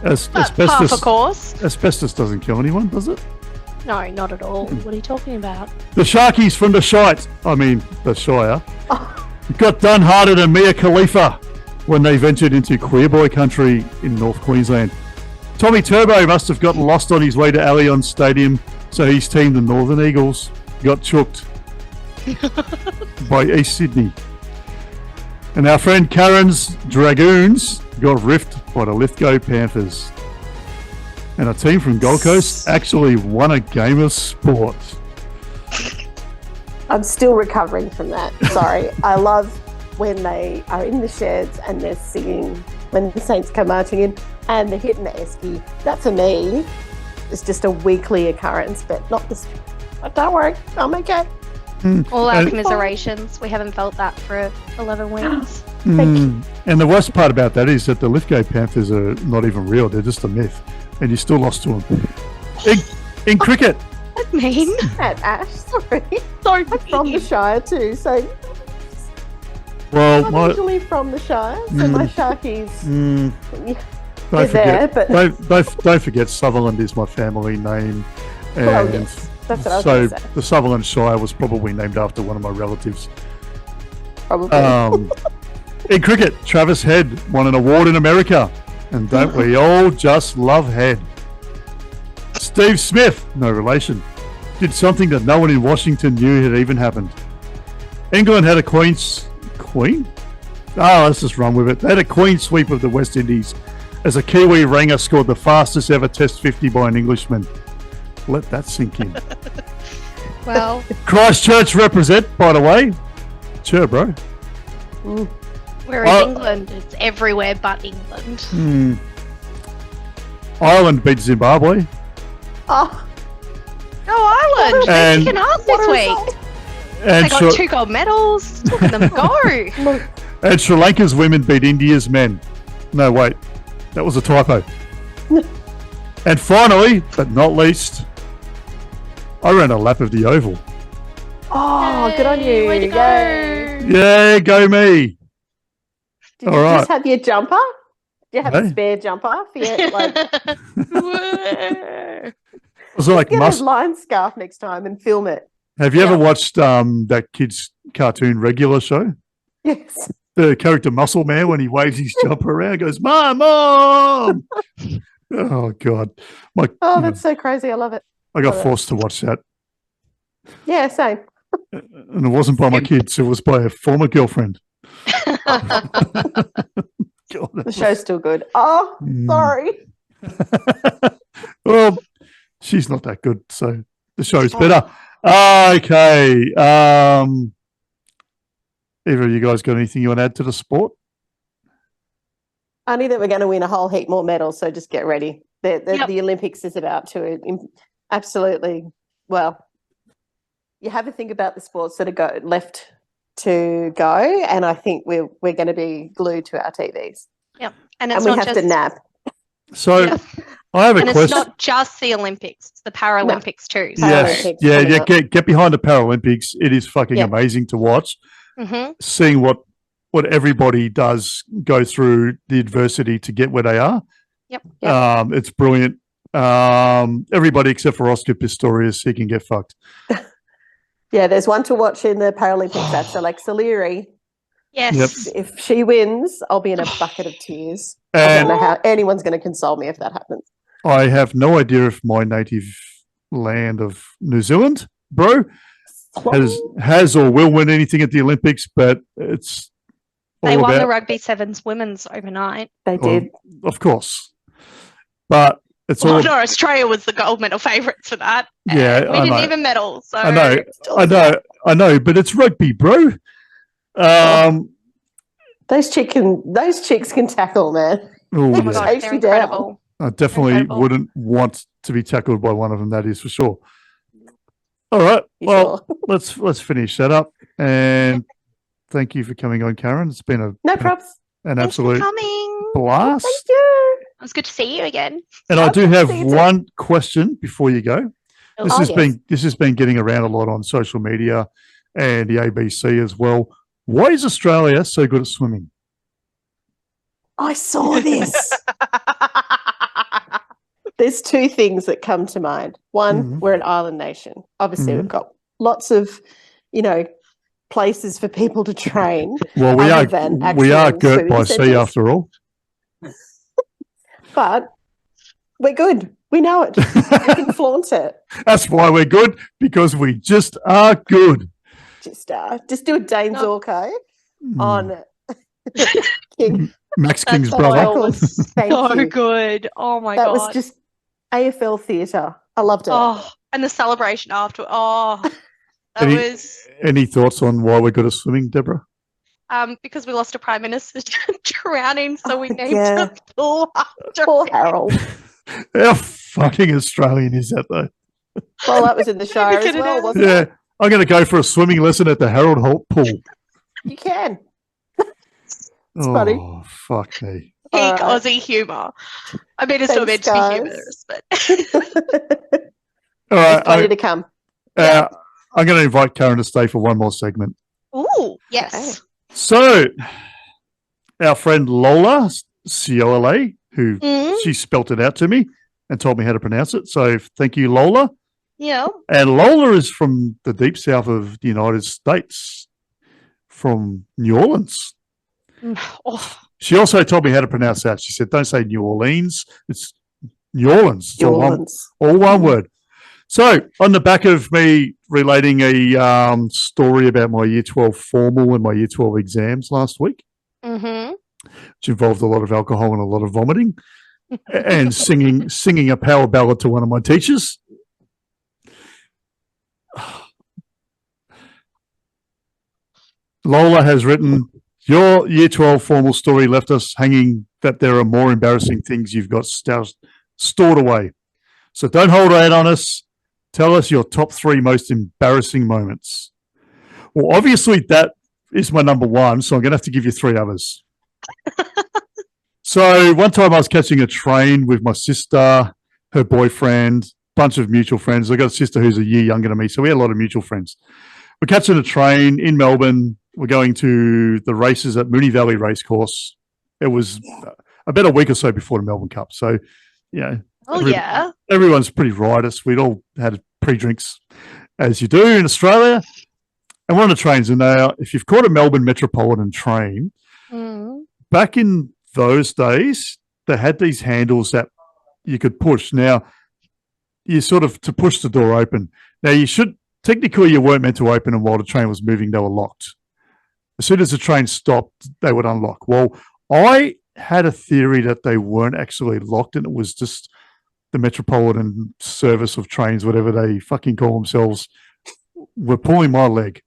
Asbestos, Of course. asbestos doesn't kill anyone, does it? No, not at all. What are you talking about? The Sharkies from the the Shire, got done harder than Mia Khalifa when they ventured into queer boy country in North Queensland. Tommy Turbo must have gotten lost on his way to Allianz Stadium, so his team, the Northern Eagles, got chooked by East Sydney. And our friend Karen's Dragoons got riffed by the Lithgow Panthers. And a team from Gold Coast actually won a game of sport. I'm still recovering from that. Sorry. I love when they are in the sheds and they're singing when the Saints come marching in and they're hitting the esky. That for me is just a weekly occurrence, but not this. But don't worry, I'm okay. All our commiserations. We haven't felt that for 11 weeks. And the worst part about that is that the Lithgow Panthers are not even real. They're just a myth. And you still lost to them. In cricket. That's mean. At Ash, sorry. So I'm from the Shire too, so Well, I'm originally from the Shire, so my Sharkies don't forget Sutherland is my family name. And well, yes, that's what I was so going to say. the Sutherland Shire was probably named after one of my relatives. Probably. In cricket, Travis Head won an award in America. And don't we all just love Head? Steve Smith, no relation, did something that no one in Washington knew had even happened. England had a Queen? Let's just run with it. They had a Queen sweep of the West Indies as a Kiwi ranger scored the fastest ever Test 50 by an Englishman. Let that sink in. Well, Christchurch represent, by the way. Sure, bro. we're in England. It's everywhere but England. Ireland beat Zimbabwe. Oh, Go Ireland! They're kicking ass this week. And They got 2 gold medals. Look at them go. And Sri Lanka's women beat India's men. No, wait. That was a typo. And finally, but not least, I ran a lap of the Oval. oh, good on you. Way to go. Yay. Yeah, go me. Did All you right. just have your jumper? Did you have Hey. a spare jumper for your, like, It was like get a line scarf next time and film it? Have you ever watched that kids' cartoon Regular show? Yes. The character Muscle Man, when he waves his jumper around, goes, Mom! Oh, God. Oh, that's so crazy. I love it. I got forced to watch that. Yeah, same. And it wasn't by my kids. It was by a former girlfriend. God, The show's still good. Oh, sorry. Well, she's not that good, so the show's better. Okay. Either of you guys got anything you want to add to the sport? Only that we're going to win a whole heap more medals, so just get ready. The Olympics is about to absolutely, well, you have to think about the sports that are left to go, and I think we're going to be glued to our TVs. Yep. And we have to nap. So I have a And question. it's not just the Olympics, it's the Paralympics too. So Yes. Paralympics Yeah, coming up. get behind the Paralympics. It is fucking amazing to watch. seeing what everybody does go through the adversity to get where they are. Yep. It's brilliant. Everybody except for Oscar Pistorius, he can get fucked. Yeah, there's one to watch in the Paralympics. That's Alexa Leary. Yes. If she wins, I'll be in a bucket of tears. I And don't know how anyone's going to console me if that happens. I have no idea if my native land of New Zealand, bro, has or will win anything at the Olympics, but it's They all won about, the rugby sevens women's overnight. They did. of course. But it's Oh all no, Australia was the gold medal favourites for that. Yeah, And we I didn't know. even medal. So I know, but it's rugby, bro. Those chicks can tackle, man. Oh, Oh my yeah. god, Chase they're you down. incredible. I definitely Incredible. wouldn't want to be tackled by one of them, that is for sure. All right. You Well, sure? let's finish that up. And thank you for coming on, Karen. It's been No props. an Thanks for absolute coming. blast. Thank you. It was good to see you again. And I Oh, do good to have see you too. one question before you go. This Oh, has yes. been getting around a lot on social media and the ABC as well. Why is Australia so good at swimming? I saw this. There's two things that come to mind. One, Mhm. we're an island nation. Obviously, Mhm. we've got lots of, places for people to train. Well, we Other are than girt actual by swimming sea centres. after all. But we're good. We know it. We can flaunt it. That's why we're good, because we just are good. Just do a Dane No. Zorko Mm. on King. Max King's That brother. style was Thank so you. good. Oh my That god. was just AFL theatre. I loved it. Oh, and the celebration after. Oh, that Any- was Any thoughts on why we're good at swimming, Deborah? because we lost a prime minister drowning, so we Oh, named yeah. a pool after Poor him. Harold. How fucking Australian is that, though? Well, that was in the Shire as get it well, out. wasn't Yeah, it? I'm going to go for a swimming lesson at the Harold Holt pool. You can. Oh, funny. fuck me. Peak All right. Aussie humour. I mean, it's not meant Thanks, to be guys. humorous, but All There's right, plenty to come. I'm going to invite Karen to stay for one more segment. ooh, yes. So, our friend Lola, C-O-L-A, who Mm, she spelt it out to me and told me how to pronounce it. So, thank you, Lola. yeah. And Lola is from the deep south of the United States, from New Orleans. Oh, She also told me how to pronounce that. She said, don't say New Orleans. It's New Orleans. It's New all one, Orleans. all one word. So on the back of me relating a story about my Year 12 formal and my Year 12 exams last week, mm-hmm. which involved a lot of alcohol and a lot of vomiting and singing a power ballad to one of my teachers. Lola has written, your Year 12 formal story left us hanging that there are more embarrassing things you've got stored away. So don't hold out on us. Tell us your top 3 most embarrassing moments. Well, obviously that is my number 1, so I'm going to have to give you 3 others. So one time I was catching a train with my sister, her boyfriend, bunch of mutual friends. I got a sister who's a year younger than me, so we had a lot of mutual friends. We're catching a train in Melbourne. We're going to the races at Moonee Valley Racecourse. It was about a week or so before the Melbourne Cup. So, yeah, Oh, yeah. everyone's pretty riotous. We'd all had pre-drinks, as you do in Australia. And we're on the trains. And now, if you've caught a Melbourne Metropolitan train, Mm. back in those days, they had these handles that you could push. Now, you sort of, to push the door open. Now, technically, you weren't meant to open them while the train was moving. They were locked. As soon as the train stopped, they would unlock. Well, I had a theory that they weren't actually locked and it was just the Metropolitan Service of Trains, whatever they fucking call themselves, were pulling my leg.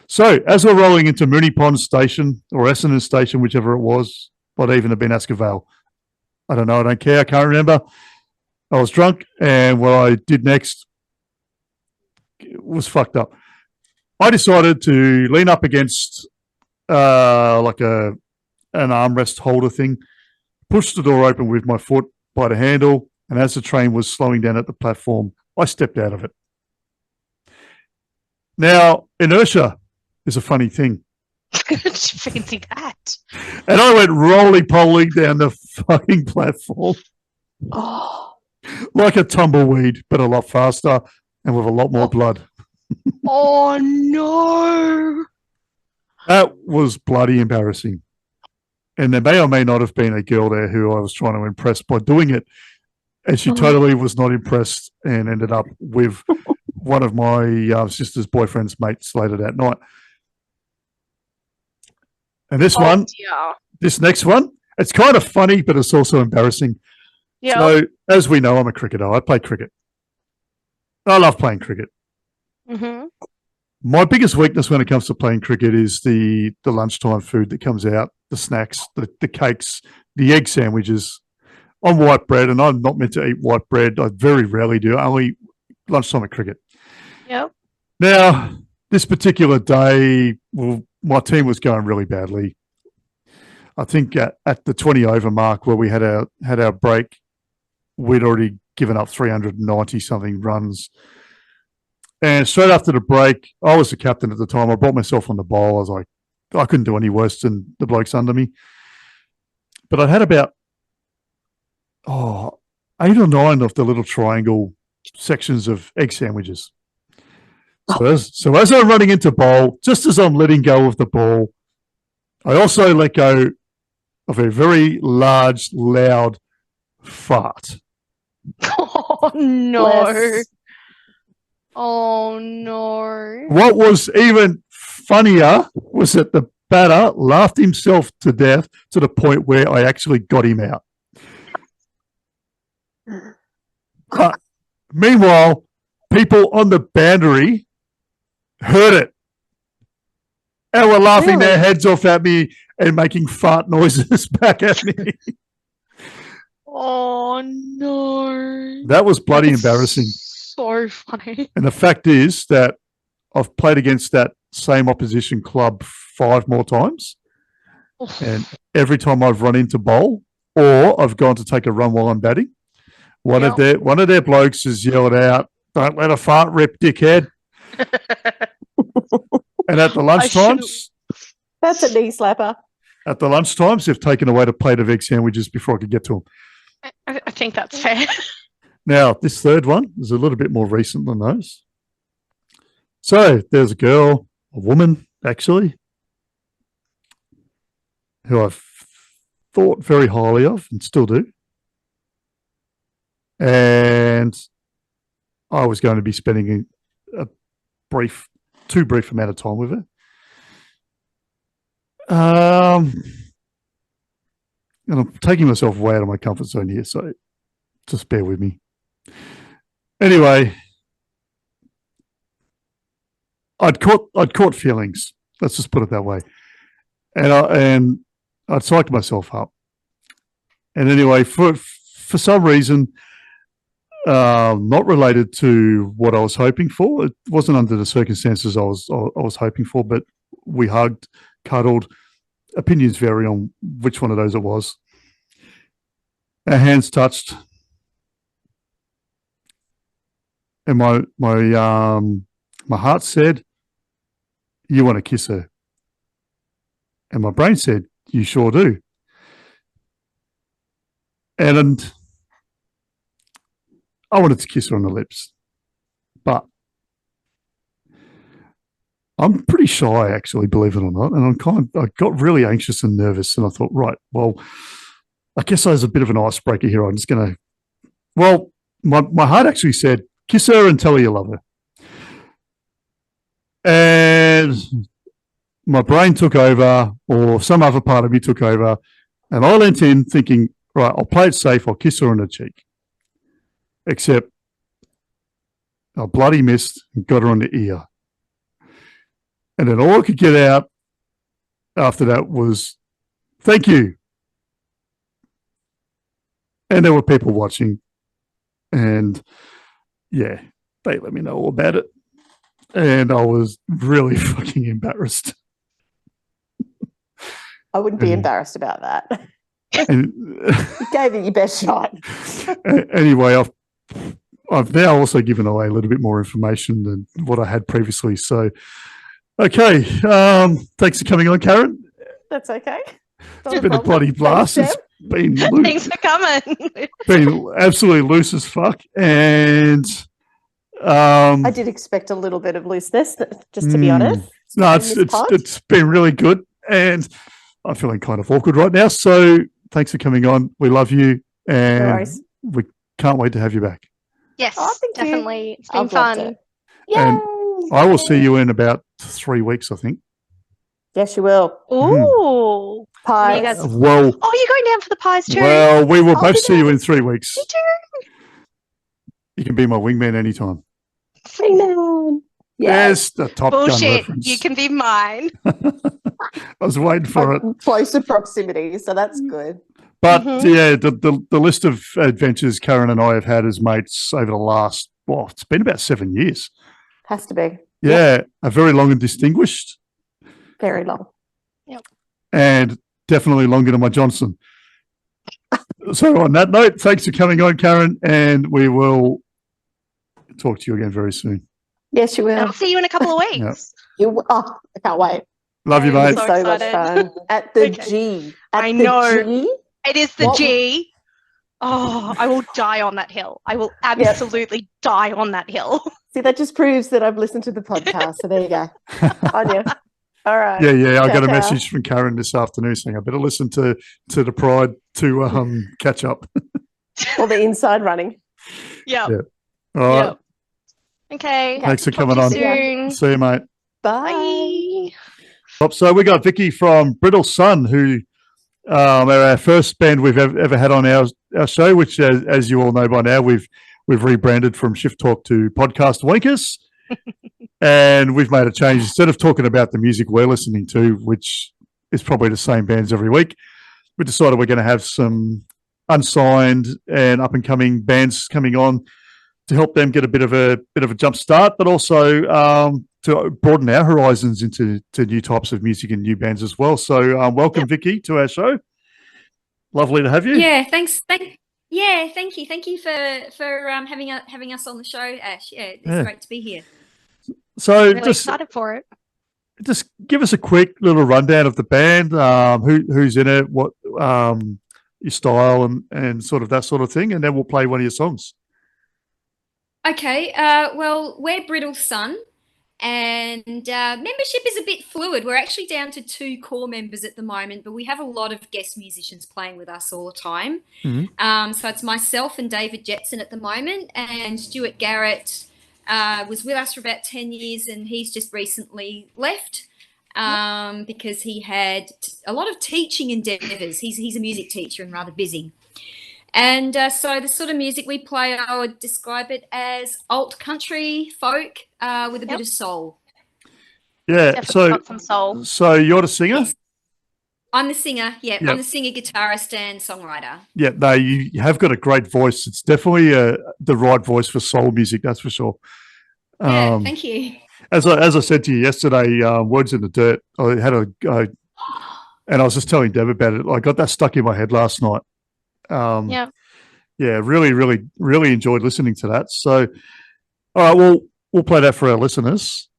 So as we're rolling into Moonee Pond Station or Essendon Station, whichever it was, might even have been Askervale. I don't know. I don't care. I can't remember. I was drunk, and what I did next was fucked up. I decided to lean up against like an armrest holder thing, push the door open with my foot by the handle, and as the train was slowing down at the platform, I stepped out of it. Now, inertia is a funny thing. Fancy that. And I went roly-poly down the fucking platform Oh, like a tumbleweed, but a lot faster and with a lot more blood. Oh no. That was bloody embarrassing. And there may or may not have been a girl there who I was trying to impress by doing it. And she totally was not impressed and ended up with one of my sister's boyfriend's mates later that night. And this next one, it's kind of funny, but it's also embarrassing. Yeah. So, as we know, I'm a cricketer. I play cricket. I love playing cricket. Mm-hmm. My biggest weakness when it comes to playing cricket is the lunchtime food that comes out, the snacks, the cakes, the egg sandwiches. I'm white bread, and I'm not meant to eat white bread. I very rarely do. Only lunchtime at cricket. Yep. Now, this particular day, well, my team was going really badly. I think at the 20 over mark where we had our break, we'd already given up 390 something runs. And straight after the break, I was the captain at the time. I brought myself on the bowl. I was like, I couldn't do any worse than the blokes under me. But I'd had about 8 or 9 of the little triangle sections of egg sandwiches. So as I'm running into bowl, just as I'm letting go of the ball, I also let go of a very large, loud fart. Oh no. bless. Oh no. What was even funnier was that the batter laughed himself to death to the point where I actually got him out. Meanwhile, people on the boundary heard it and were laughing their heads off at me and making fart noises back at me. Oh no. That was bloody That's embarrassing. So funny. And the fact is that I've played against that same opposition club 5 more times. And every time I've run into bowl or I've gone to take a run while I'm batting, one of their blokes has yelled out, "Don't let a fart rip, dickhead." And at the lunchtimes, That's a knee slapper. at the lunchtimes, they've taken away the plate of egg sandwiches before I could get to them. I think that's fair. Now, this third one is a little bit more recent than those. So there's a woman, actually, who I've thought very highly of and still do. And I was going to be spending a too brief amount of time with her. And I'm taking myself way out of my comfort zone here, so just bear with me. Anyway, I'd caught feelings. Let's just put it that way. And I'd psyched myself up. And anyway, for some reason, not related to what I was hoping for. It wasn't under the circumstances I was hoping for, but we hugged, cuddled. Opinions vary on which one of those it was. Our hands touched. And my heart said, "You want to kiss her." And my brain said, "You sure do." And I wanted to kiss her on the lips. But I'm pretty shy, actually, believe it or not. And I got really anxious and nervous. And I thought, right, well, I guess there's a bit of an icebreaker here. I'm just going to, well, my heart actually said, kiss her and tell her you love her. And my brain took over, or some other part of me took over. And I leant in thinking, right, I'll play it safe. I'll kiss her on the cheek. Except I bloody missed and got her on the ear. And then all I could get out after that was, "Thank you." And there were people watching. And yeah, they let me know all about it. And I was really fucking embarrassed. I wouldn't be embarrassed about that. And You gave it your best shot. anyway, I've now also given away a little bit more information than what I had previously. So Okay. Thanks for coming on, Karen. That's okay. It's been a bloody blast. Thanks, It's been Thanks for coming. been absolutely loose as fuck. And I did expect a little bit of looseness, just to be honest. no, in this pod. it's been really good, and I'm feeling kind of awkward right now. So thanks for coming on. We love you, No and worries. we can't wait to have you back. Yes, Oh, thank you. definitely. It's been I've loved fun. it. Yay! And I will see you in about 3 weeks, I think. Yes, you will. Ooh. Pie. You guys- Well, Oh, you're going down for the pies too? well, we will I'll both be see you there. in 3 weeks. Me too. You can be my wingman anytime. Amen. Yes. There's the Top Gun Bullshit. reference. You can be mine. I was waiting for it. Closer proximity, so that's good. But Mhm. yeah, the list of adventures Karen and I have had as mates over the last, it's been about 7 years. Has to be. Yeah, a very long and distinguished, Very long. and definitely longer than my Johnson. So on that note, thanks for coming on, Karen, and we will talk to you again very soon. Yes, you And I'll will. see you in a couple of weeks. I can't wait. Love you, I'm mate. so So much excited. fun. At the Okay. G. At I the know. G. It is the What- G. Oh, I will die on that hill. I will absolutely die on that hill. See, that just proves that I've listened to the podcast. So there you go. On you. All right. Yeah. I got a Ciao. message from Karen this afternoon saying I better listen to the Pride to catch up. Or the inside running. Yeah. Yeah. All right. Yep. Okay. Thanks for Talk coming to on. you soon. See you, mate. Bye. Bye. So we got Viki from Brittle Sun, who are our first band we've ever had on our show, which, as you all know by now, we've rebranded from Shift Talk to Podcast Wankers. And we've made a change. Instead of talking about the music we're listening to, which is probably the same bands every week, we decided we're going to have some unsigned and up-and-coming bands coming on to help them get a bit of a jump start, but also to broaden our horizons into new types of music and new bands as well. So welcome, Viki, to our show. Lovely to have you. Yeah, thanks. Thank you. Thank you for having us on the show, Ash. Yeah, it's Yeah. great to be here. So Really just excited for it. give us a quick little rundown of the band, who's in it, what your style and sort of that sort of thing, and then we'll play one of your songs. Okay. Well, we're Brittle Sun, and membership is a bit fluid. We're actually down to 2 core members at the moment, but we have a lot of guest musicians playing with us all the time. Mhm. So it's myself and David Jetson at the moment, and Stuart Garrett was with us for about 10 years, and he's just recently left because he had a lot of teaching endeavours. He's a music teacher and rather busy. And so the sort of music we play, I would describe it as alt country folk with a bit of soul. Yeah. Definitely got some soul. So you're the singer. Yes. I'm the singer. Yeah, Yep. I'm the singer, guitarist, and songwriter. Yeah. No, you have got a great voice. It's definitely the right voice for soul music. That's for sure. Yeah, thank you. As I said to you yesterday, Words in the Dirt. I had and I was just telling Deb about it. I got that stuck in my head last night. Yeah. Yeah, really, really, really enjoyed listening to that. So, all right, we'll play that for our listeners,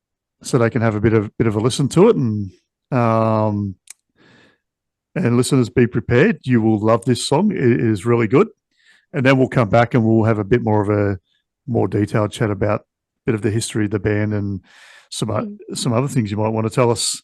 so they can have a bit of a listen to it, and listeners, be prepared. You will love this song. It is really good, and then we'll come back and we'll have a bit more of a more detailed chat about a bit of the history of the band and some other things you might want to tell us.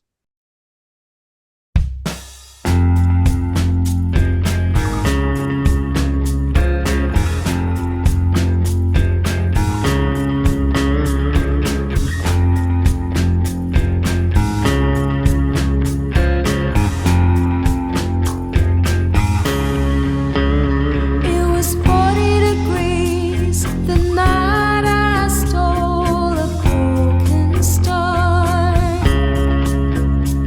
It was 40 degrees the night I stole a broken star.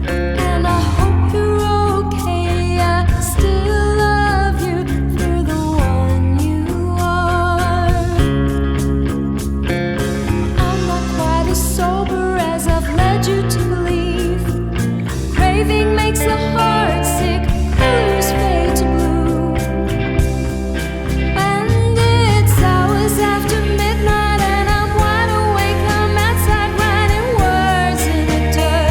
And I hope you're okay. I still love you for the one you are. I'm not quite as sober as I've led you to believe. Craving makes the heart sick, colors fade to blue. And it's hours after midnight and I'm wide awake. I'm outside writing words in the dirt.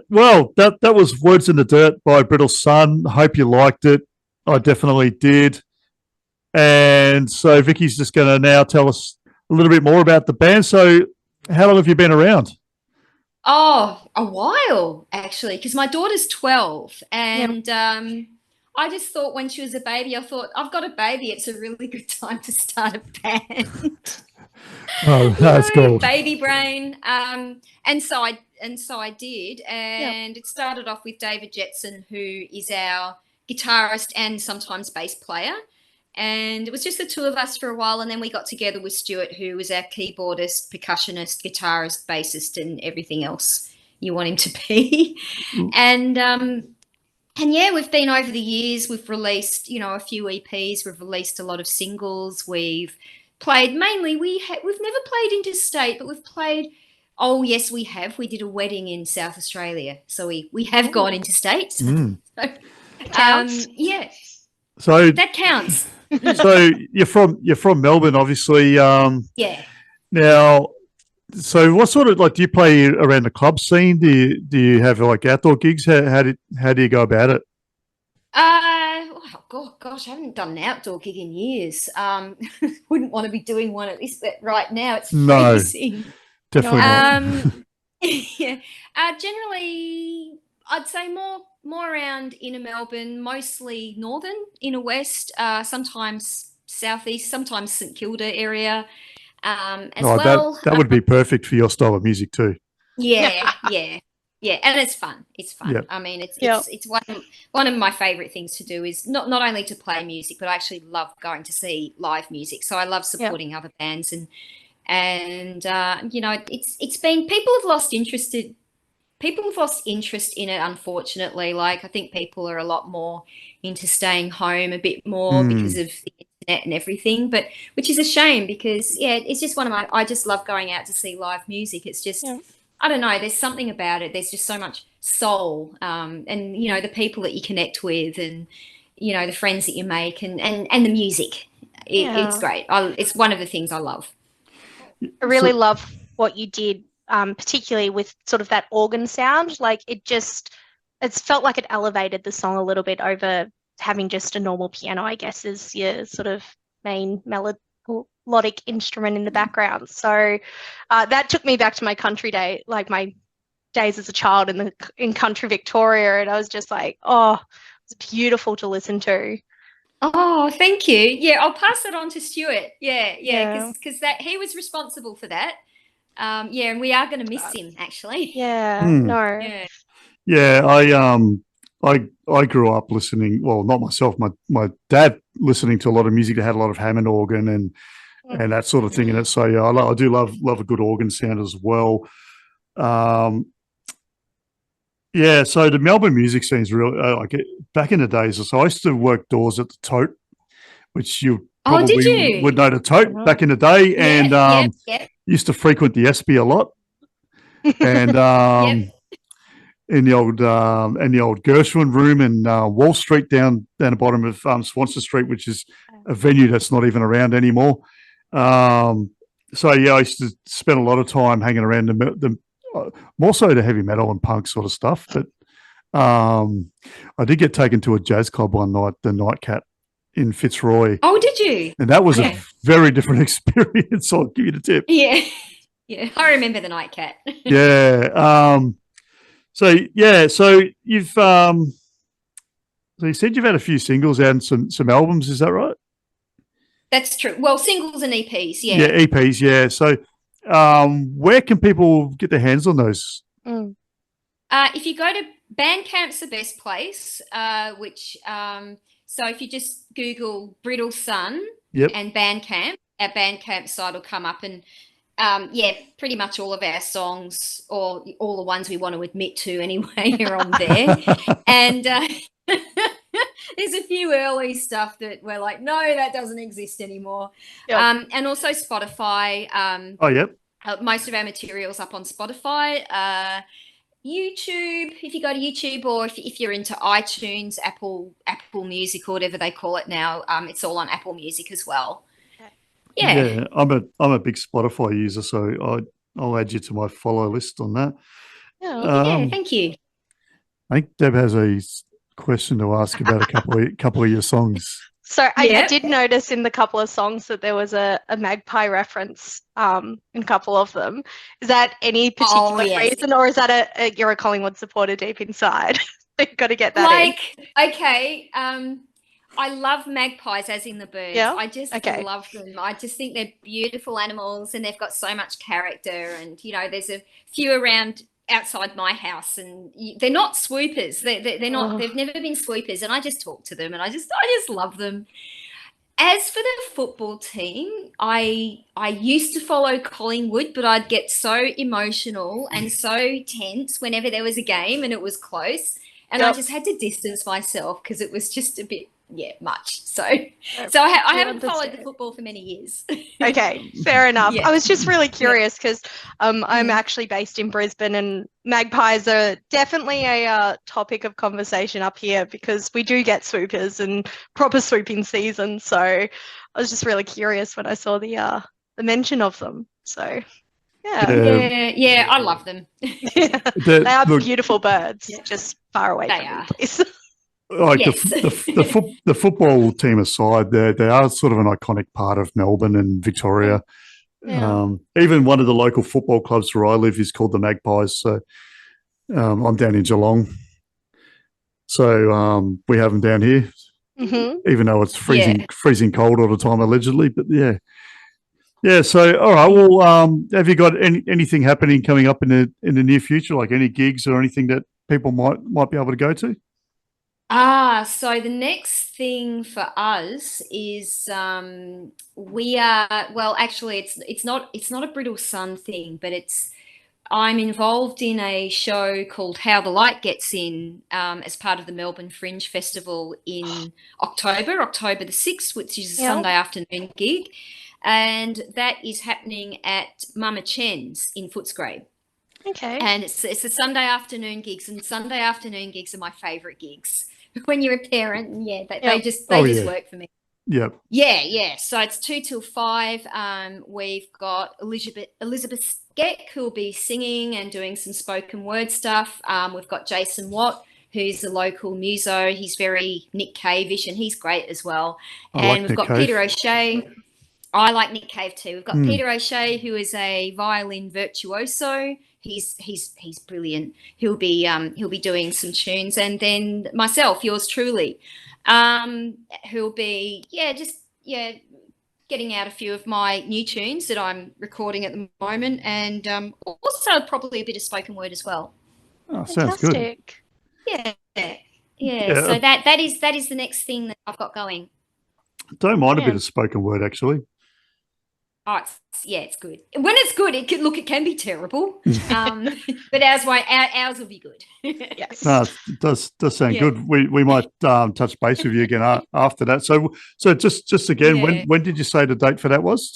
well, that was Words in the Dirt by Brittle Sun. Hope you liked it. I definitely did. And so Viki's just going to now tell us a little bit more about the band. So how long have you been around? Oh, a while, actually, because my daughter's 12. And I just thought when she was a baby, I thought, I've got a baby. It's a really good time to start a band. Oh, that's cool. Baby brain. And so I did. And it started off with David Jetson, who is our guitarist and sometimes bass player. And it was just the two of us for a while, and then we got together with Stuart, who was our keyboardist, percussionist, guitarist, bassist, and everything else you want him to be. And yeah, we've been over the years. We've released, a few EPs. We've released a lot of singles. We've played mainly. We've never played interstate, but we've played. Oh yes, we have. We did a wedding in South Australia, so we have gone interstate. So, counts. Yeah. So that counts. So you're from Melbourne, obviously. Yeah. Now, so what sort of do you play around the club scene? Do you have outdoor gigs? How do you go about it? Gosh, I haven't done an outdoor gig in years. Wouldn't want to be doing one at least right now. It's freezing. No, definitely not. Yeah. Generally, I'd say more around inner Melbourne, mostly northern, inner west, sometimes southeast, sometimes St Kilda area as well. That would be perfect for your style of music too. Yeah, and it's fun. It's fun. Yep. I mean, it's one of my favourite things to do is not only to play music, but I actually love going to see live music. So I love supporting other bands and it's been people have lost interest in it, unfortunately. I think people are a lot more into staying home a bit more because of the internet and everything, but which is a shame because, it's just I just love going out to see live music. It's just, I don't know, there's something about it. There's just so much soul and, the people that you connect with and, the friends that you make and the music. It's great. It's one of the things I love. I really love what you did. Particularly with sort of that organ sound, it's felt like it elevated the song a little bit over having just a normal piano, I guess, as your sort of main melodic instrument in the background. So that took me back to my country day, my days as a child in country Victoria, and I was just like, oh, it's beautiful to listen to. Oh, thank you. Yeah, I'll pass it on to Stuart. Yeah, because that he was responsible for that. And we are going to miss him, actually. No. I grew up listening. Well, not myself. My dad listening to a lot of music that had a lot of Hammond organ and that sort of thing in it. So I do love a good organ sound as well. So the Melbourne music scene is really back in the days. So I used to work doors at the Tote, which you probably would know the Tote back in the day, and used to frequent the Espy a lot, and in the old Gershwin room in Wall Street down the bottom of Swanston Street, which is a venue that's not even around anymore. I used to spend a lot of time hanging around the more so the heavy metal and punk sort of stuff. But I did get taken to a jazz club one night, the Nightcat in Fitzroy. Oh, did you? And that was a very different experience. I'll give you the tip. Yeah. I remember the Nightcat. So you've so you said you've had a few singles out and some albums. Is that right? That's true. Well, singles and EPs. Yeah. Yeah, EPs. Yeah. So where can people get their hands on those? If you go to Bandcamp's the best place, which so if you just Google Brittle Sun and Bandcamp, our Bandcamp site will come up and pretty much all of our songs or all the ones we want to admit to anyway are on there. And there's a few early stuff that we're like, no, that doesn't exist anymore. Yep. And also Spotify. Most of our material's up on Spotify. YouTube, if you go to YouTube, or if you're into iTunes, Apple Music or whatever they call it now, it's all on Apple Music as well. Yeah, I'm a big Spotify user, so I'll add you to my follow list on that. Yeah, thank you. I think Deb has a question to ask about a couple of your songs. So I Yeah. did notice in the couple of songs that there was a magpie reference in a couple of them. Is that any particular yes. reason, or is that you're a Collingwood supporter deep inside? You've got to get that in. Okay, I love magpies, as in the birds. Yeah? I just Okay. love them. I just think they're beautiful animals, and they've got so much character. And there's a few around outside my house, and they're not swoopers. They're not. Oh. They've never been swoopers, and I just talk to them, and I just love them. As for the football team, I used to follow Collingwood, but I'd get so emotional and so tense whenever there was a game and it was close, and I Yep. just had to distance myself because it was just a bit much. So I haven't followed the understand. football for many years. Okay, fair enough. Yeah. I was just really curious because I'm actually based in Brisbane, and magpies are definitely a topic of conversation up here because we do get swoopers and proper swooping season. So I was just really curious when I saw the mention of them. So yeah, Yeah, I love them. they are Look, beautiful birds. Just far away They from me, are. please. like Yes. the football team aside, they are sort of an iconic part of Melbourne and Victoria. Yeah. Even one of the local football clubs where I live is called the Magpies. So I'm down in Geelong. So we have them down here, even though it's freezing cold all the time, allegedly. But yeah. So all right. Well, have you got anything happening coming up in the near future, like any gigs or anything that people might be able to go to? So the next thing for us is we are actually it's not a Brittle Sun thing, but I'm involved in a show called How the Light Gets In as part of the Melbourne Fringe Festival in October the 6th, which is a Sunday afternoon gig, and that is happening at Mama Chen's in Footscray. Okay. And it's a Sunday afternoon gigs, and Sunday afternoon gigs are my favourite gigs. When you're a parent, and they just work for me. Yep. Yeah. So it's 2 till 5. We've got Elizabeth Skeck, who'll be singing and doing some spoken word stuff. We've got Jason Watt, who's a local muso. He's very Nick Cave-ish, and he's great as well. We've got Peter O'Shea. I like Nick Cave too. We've got Peter O'Shea, who is a violin virtuoso. He's brilliant. He'll be doing some tunes, and then myself, yours truly, who'll be getting out a few of my new tunes that I'm recording at the moment, and also probably a bit of spoken word as well. Oh, sounds good. Fantastic. Yeah. So that is the next thing that I've got going. Don't mind a bit of spoken word, actually. Oh, it's good. When it's good, it can be terrible. But ours will be good. Yes. No, it does sound good. We might touch base with you again after that. So just again, when did you say the date for that was?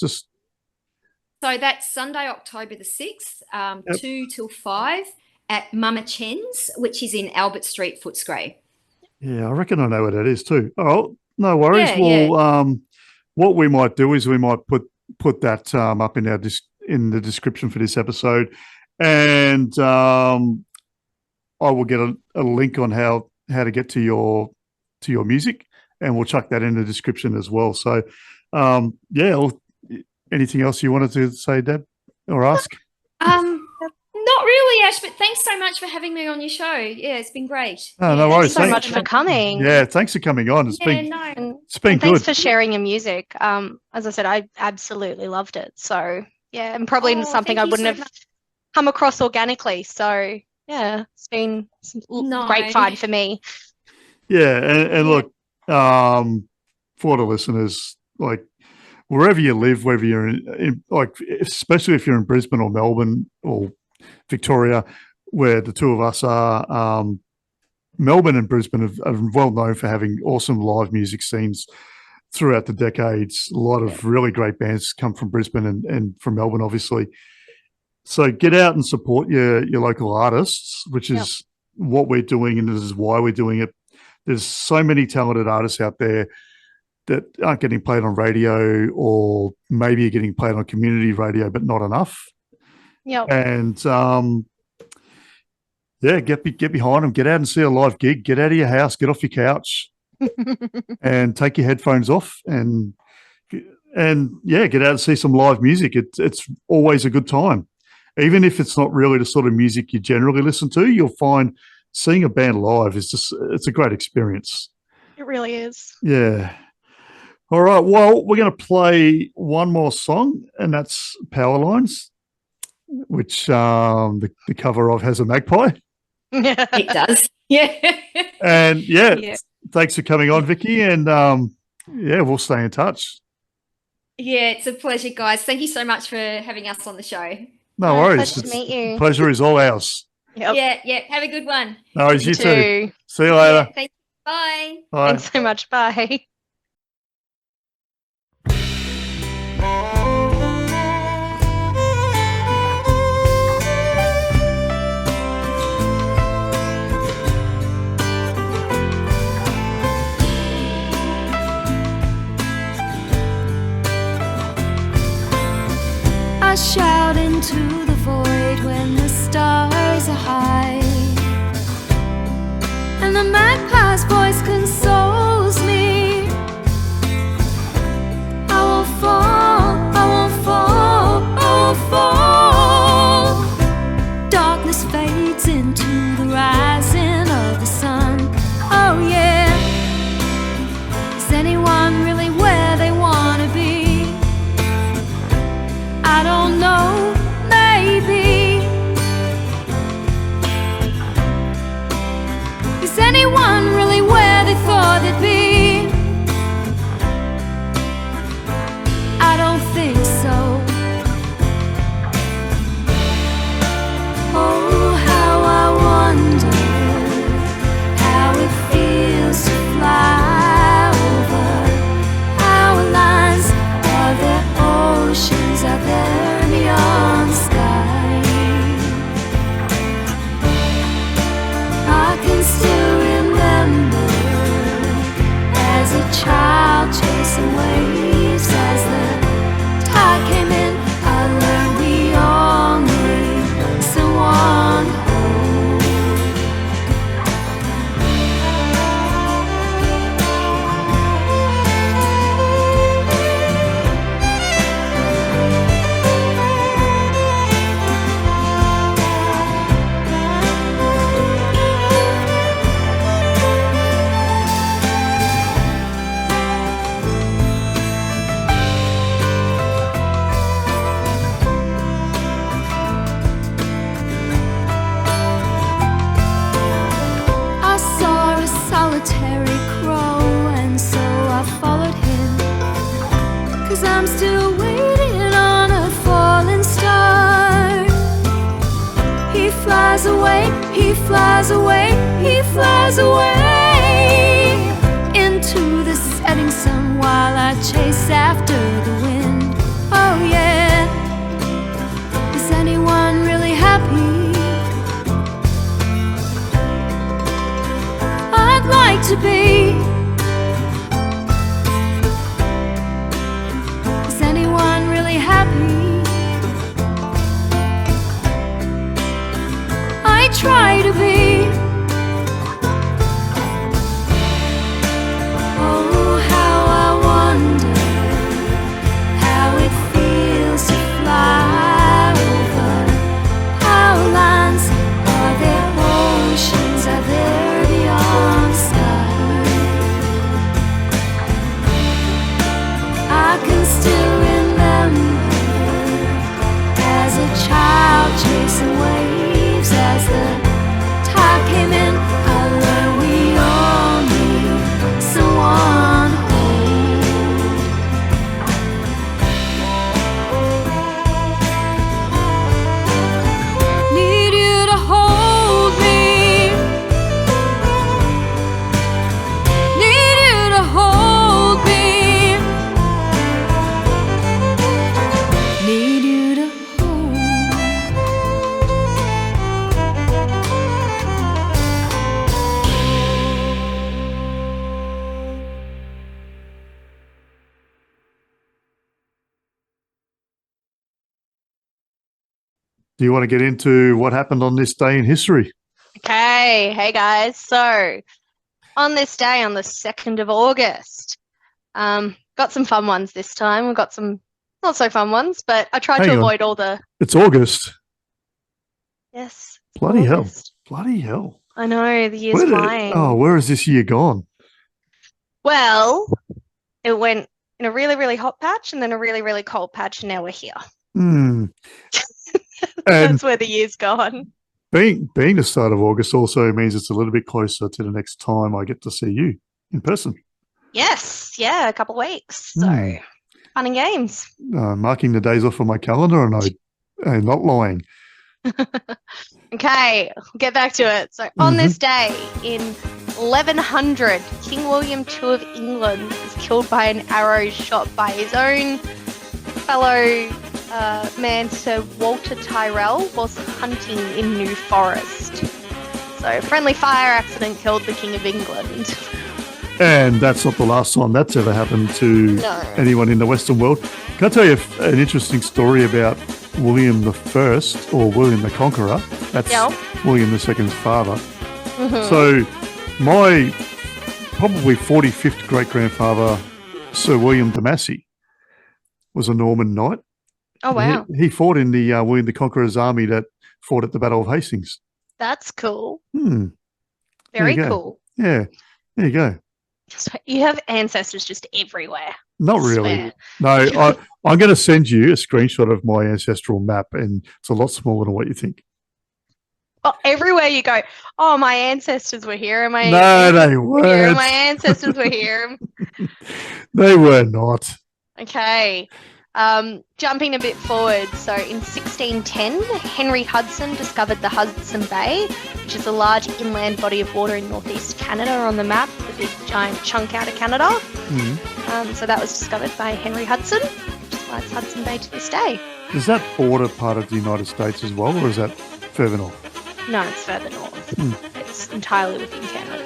So that's Sunday, October the 6th, 2 till 5 at Mama Chen's, which is in Albert Street, Footscray. Yeah, I reckon I know what that is too. Oh, no worries. What we might do is we might put that up in in the description for this episode, and I will get a link on how to get to your music, and we'll chuck that in the description as well. So anything else you wanted to say, Deb, or ask? Not really, Ash, but thanks so much for having me on your show. Yeah, it's been great. Oh, no worries. Thanks so much for coming. Yeah, thanks for coming on. It's been good. Thanks for sharing your music. As I said, I absolutely loved it. So yeah, and probably something I wouldn't have come across organically. So yeah, it's been some great find for me. Yeah, and look, for the listeners, like wherever you live, whether you're in like, especially if you're in Brisbane or Melbourne or Victoria, where the two of us are, Melbourne and Brisbane are well known for having awesome live music scenes throughout the decades. A lot of really great bands come from Brisbane and from Melbourne, obviously. So get out and support your local artists, which is what we're doing, and this is why we're doing it. There's so many talented artists out there that aren't getting played on radio, or maybe are getting played on community radio, but not enough. Yeah. And Yeah, get behind them. Get out and see a live gig. Get out of your house. Get off your couch and take your headphones off and get out and see some live music. It's always a good time, even if it's not really the sort of music you generally listen to. You'll find seeing a band live it's a great experience. It really is. Yeah. All right. Well, we're going to play one more song, and that's Power Lines, which the cover of has a magpie. It does. Yeah. And Yeah. thanks for coming on, Viki. And we'll stay in touch. Yeah, it's a pleasure, guys. Thank you so much for having us on the show. No worries. Pleasure to meet you. Pleasure is all ours. Yep. Yeah. Have a good one. No worries. You too. See you later. Yeah, thank you. Bye. Bye. Thanks so much. Bye. I shout into the void when the stars are high, and the magpie's voice consoles me. I won't fall, I won't fall, I won't fall. Darkness fades into the rising of the sun. Oh yeah. Is anyone really where they want to be? I don't know, maybe. Is anyone really where they thought they'd be? I don't think so. Oh, how I wonder how it feels to fly over our lines. Are there oceans out there beyond the sky? I can still remember as a child chasing waves. As the tide came in, I learned we all need someone home. I saw a solitary crow, and so I followed him, 'cause I'm still waiting on a falling star. He flies away, he flies away, he flies away into the setting sun while I chase after the wind. Oh yeah. Is anyone really happy? I'd like to be. Is anyone really happy? I try to be. Oh, how I wonder how it feels to fly over our lines. Are there oceans out there beyond the sky? I can still remember as a child chasing waves. As the tide came in, I learned we all need someone home. Need you to hold me. Need you to hold me. Need you to hold me. Do you want to get into what happened on this day in history? Okay, hey guys. So on this day, on the 2nd of August, got some fun ones this time. We've got some not so fun ones, but I tried to Hang on. avoid all the. It's August. Yes. Bloody hell. August. Bloody hell. I know, the year's flying. Where has this year gone? Well, it went in a really, really hot patch and then a really, really cold patch, and now we're here. And That's where the year's gone. being the start of August also means it's a little bit closer to the next time I get to see you in person. Yes, yeah, a couple of weeks. So fun and games. Marking the days off on my calendar, and I'm not lying. Okay, we'll get back to it. So on this day in 1100, King William II of England was killed by an arrow shot by his own fellow man, Sir Walter Tyrrell, whilst hunting in New Forest. So friendly fire accident killed the King of England. And that's not the last time that's ever happened to anyone in the Western world. Can I tell you an interesting story about William the First, or William the Conqueror? That's William II's father. So my probably 45th great-grandfather, Sir William de Massey, was a Norman knight. Oh, wow. He fought in the William the Conqueror's army that fought at the Battle of Hastings. That's cool. Very cool. Yeah, there you go. So you have ancestors just everywhere. Not really. No, I'm going to send you a screenshot of my ancestral map, and it's a lot smaller than what you think. Oh, everywhere you go. Oh, my ancestors were here. And they weren't. My ancestors were here. They were not. Okay. Jumping a bit forward. So in 1610, Henry Hudson discovered the Hudson Bay, which is a large inland body of water in northeast Canada on the map, the big giant chunk out of Canada. So that was discovered by Henry Hudson, which is why it's Hudson Bay to this day. Is that border part of the United States as well, or is that further north? No, it's further north. It's entirely within Canada.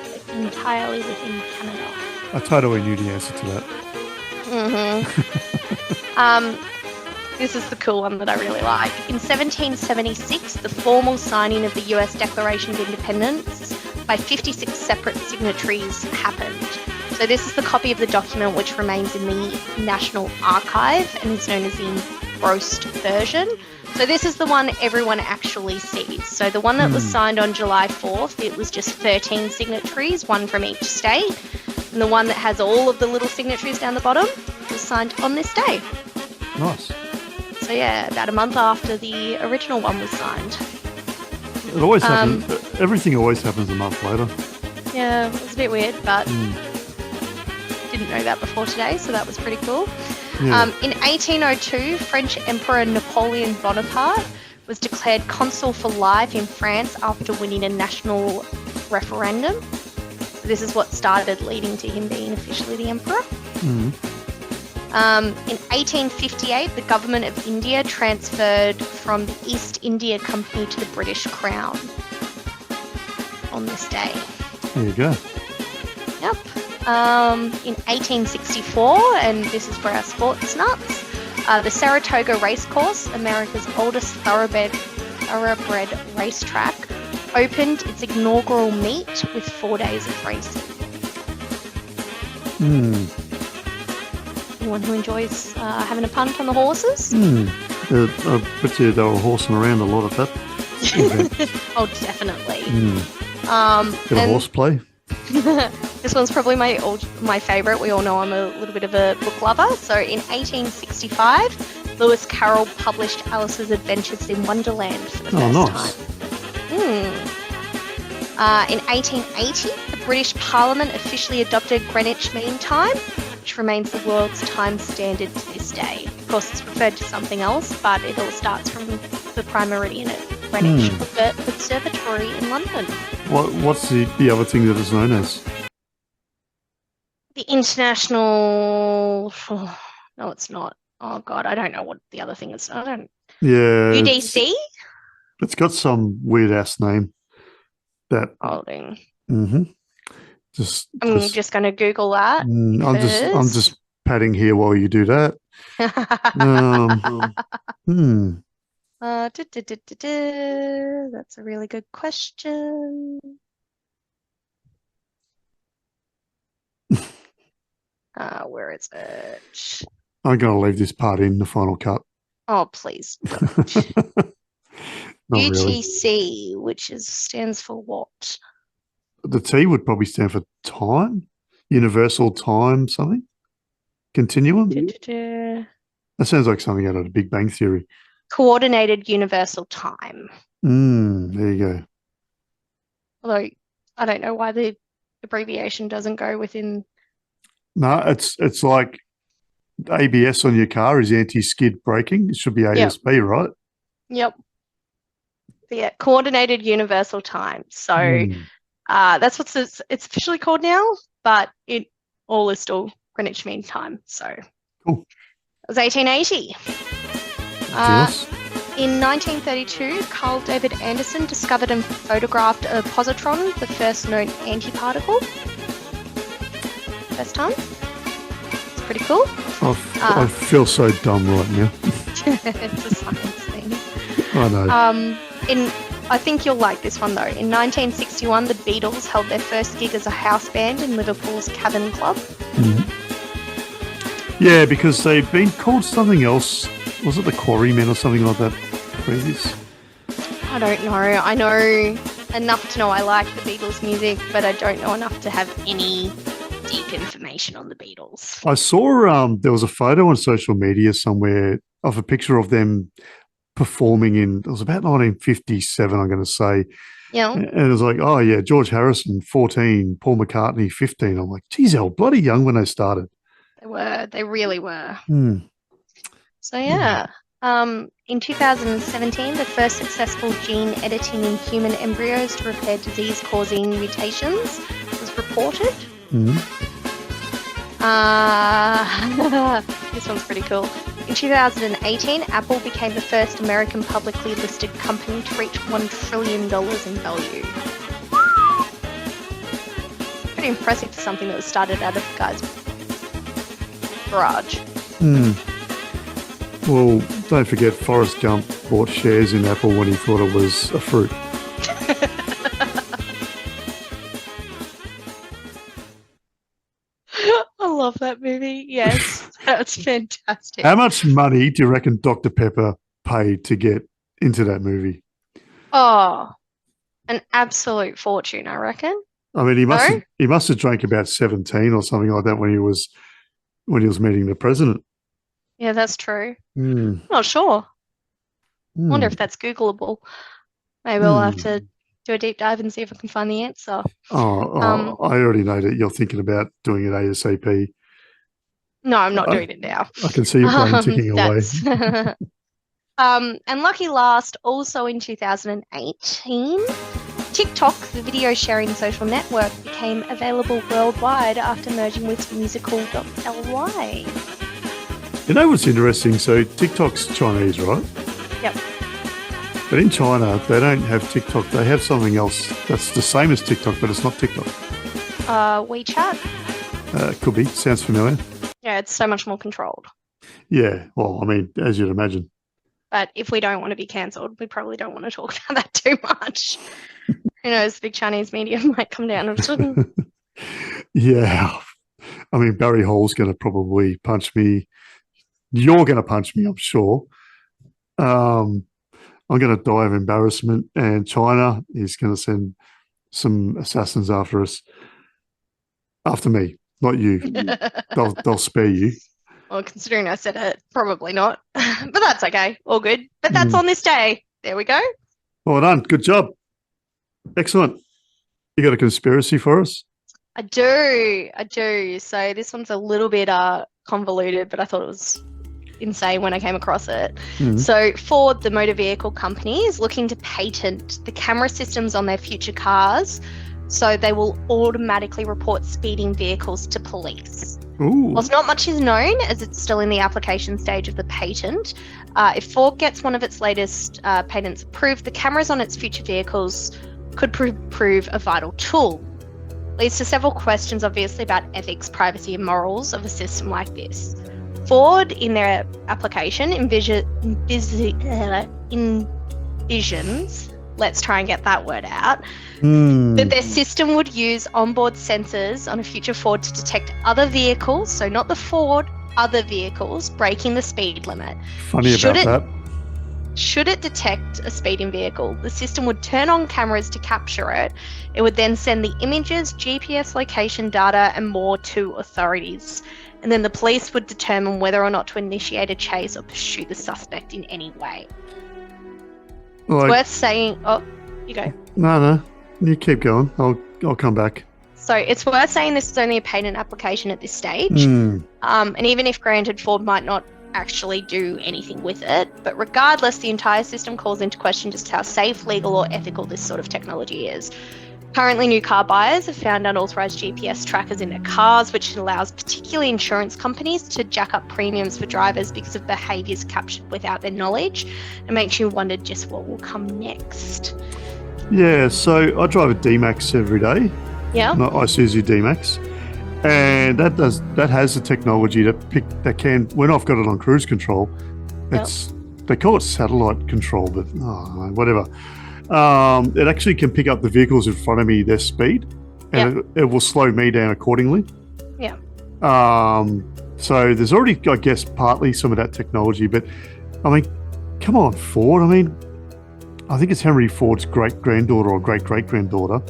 I totally knew the answer to that. This is the cool one that I really like. In 1776, the formal signing of the US Declaration of Independence by 56 separate signatories happened. So this is the copy of the document which remains in the National Archive and is known as the engrossed version. So this is the one everyone actually sees. So the one that was signed on July 4th, it was just 13 signatories, one from each state. And the one that has all of the little signatories down the bottom was signed on this day. Nice. So yeah, about a month after the original one was signed. It always happens. Everything always happens a month later. Yeah, it was a bit weird, but didn't know that before today, so that was pretty cool. Yeah. In 1802, French Emperor Napoleon Bonaparte was declared consul for life in France after winning a national referendum. So this is what started leading to him being officially the emperor. In 1858, the government of India transferred from the East India Company to the British Crown on this day. There you go. Yep. In 1864, and this is for our sports nuts, the Saratoga Racecourse, America's oldest thoroughbred racetrack, opened its inaugural meet with 4 days of racing. Anyone who enjoys having a punt on the horses? I bet you they were horsing around a lot of that. Oh, definitely. Bit of horseplay. This one's probably my favourite. We all know I'm a little bit of a book lover. So in 1865, Lewis Carroll published Alice's Adventures in Wonderland for the first time. In 1880, the British Parliament officially adopted Greenwich Mean Time, which remains the world's time standard to this day. Of course, it's referred to something else, but it all starts from the Prime Meridian at Greenwich Observatory in London. What's the other thing that it's known as? The International... Oh, no, it's not. Oh, God, I don't know what the other thing is. I don't... Yeah. UDC? It's got some weird-ass name. That... Holding. I'm just going to Google that. I'm just patting here while you do that. That's a really good question. Where is it? I'm going to leave this part in the final cut. Oh, please. Not really. UTC, which stands for what? The T would probably stand for time, universal time, something. Continuum. That sounds like something out of the Big Bang Theory. Coordinated universal time. There you go. Although I don't know why the abbreviation doesn't go within. No, it's like ABS on your car is anti-skid braking. It should be ASB, right? Yep. Yeah, coordinated universal time. So that's what it's officially called now, but it all is still Greenwich Mean Time. So cool. It was 1880. Yes. In 1932, Carl David Anderson discovered and photographed a positron, the first known antiparticle. First time. It's pretty cool. I feel so dumb right now. It's a science thing. I know. I think you'll like this one though. In 1961, the Beatles held their first gig as a house band in Liverpool's Cavern Club. Yeah, because they've been called something else. Was it the Quarrymen or something like that previous? I don't know. I know enough to know I like the Beatles music, but I don't know enough to have any deep information on the Beatles. I saw there was a photo on social media somewhere of a picture of them performing it was about 1957, I'm going to say. Yeah. And it was like, oh, yeah, George Harrison, 14, Paul McCartney, 15. I'm like, geez, they were bloody young when they started. They were. They really were. So, yeah. In 2017, the first successful gene editing in human embryos to repair disease-causing mutations was reported. This one's pretty cool. In 2018, Apple became the first American publicly listed company to reach $1 trillion in value. Pretty impressive for something that was started out of a guy's garage. Well, don't forget Forrest Gump bought shares in Apple when he thought it was a fruit. I love that movie. Yes, that's fantastic. How much money do you reckon Dr. Pepper paid to get into that movie? Oh, an absolute fortune, I reckon. I mean, he must have drank about 17 or something like that when he was meeting the president. Yeah, that's true. Not sure. I wonder if that's Googleable. Maybe we'll have to do a deep dive and see if I can find the answer. I already know that you're thinking about doing it ASAP. No, I'm not doing it now. I can see your brain ticking away. And lucky last, also in 2018, TikTok, the video sharing social network, became available worldwide after merging with musical.ly. You know what's interesting? So TikTok's Chinese, right? Yep. But in China, they don't have TikTok. They have something else that's the same as TikTok, but it's not TikTok. WeChat? Could be. Sounds familiar. Yeah, it's so much more controlled. Yeah. Well, I mean, as you'd imagine. But if we don't want to be cancelled, we probably don't want to talk about that too much. Who knows? The big Chinese media might come down and Yeah. I mean, Barry Hall's going to probably punch me. You're going to punch me, I'm sure. I'm going to die of embarrassment, and China is going to send some assassins after us. After me, not you. They'll spare you. Well, considering I said it, probably not. But that's okay. All good. But that's on this day. There we go. Well done. Good job. Excellent. You got a conspiracy for us? I do. So this one's a little bit convoluted, but I thought it was insane when I came across it. So Ford, the motor vehicle company, is looking to patent the camera systems on their future cars so they will automatically report speeding vehicles to police. Ooh. Whilst not much is known, as it's still in the application stage of the patent, if Ford gets one of its latest patents approved, the cameras on its future vehicles could prove a vital tool. Leads to several questions, obviously, about ethics, privacy, and morals of a system like this. Ford, in their application, envisions, let's try and get that word out, that their system would use onboard sensors on a future Ford to detect other vehicles, so not the Ford, other vehicles breaking the speed limit. Funny about that. Should it detect a speeding vehicle, the system would turn on cameras to capture it. It would then send the images, GPS location data, and more to authorities. And then the police would determine whether or not to initiate a chase or pursue the suspect in any way. It's worth saying... Oh, you go. No. You keep going. I'll come back. So it's worth saying this is only a patent application at this stage. And even if granted, Ford might not actually do anything with it, but regardless, the entire system calls into question just how safe, legal, or ethical this sort of technology is. Currently, new car buyers have found unauthorized GPS trackers in their cars, which allows particularly insurance companies to jack up premiums for drivers because of behaviours captured without their knowledge. It makes you wonder just what will come next. Yeah, so I drive a D-Max every day. Yeah. Not Isuzu D-Max. And that has the technology that can, when I've got it on cruise control, they call it satellite control, but whatever. It actually can pick up the vehicles in front of me, their speed, and it will slow me down accordingly. Yeah. So there's already, I guess, partly some of that technology, but I mean, come on, Ford. I mean, I think it's Henry Ford's great-granddaughter or great-great-granddaughter.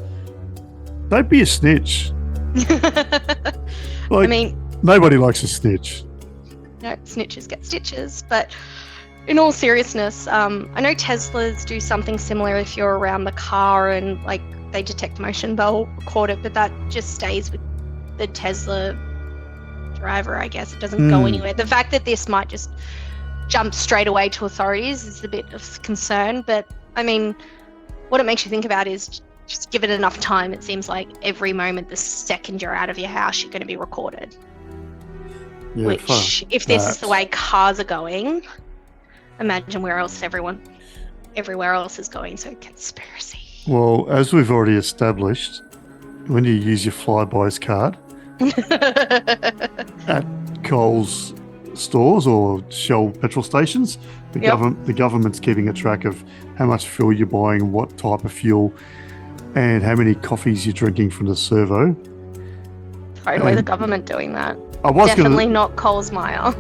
Don't be a snitch. I mean, nobody likes a snitch. No, snitches get stitches. But in all seriousness, I know Teslas do something similar. If you're around the car and like they detect motion, they'll record it, but that just stays with the Tesla driver, I guess. It doesn't go anywhere. The fact that this might just jump straight away to authorities is a bit of concern, but I mean, what it makes you think about is just give it enough time. It seems like every moment, the second you're out of your house, you're going to be recorded. Yeah, which, if this is the way cars are going, imagine where else everywhere else is going. So conspiracy. Well, as we've already established, when you use your Flybuys card at Coles stores or Shell petrol stations, the government's keeping a track of how much fuel you're buying, what type of fuel, and how many coffees you're drinking from the servo. Totally, the government doing that. Definitely not Coles Myer.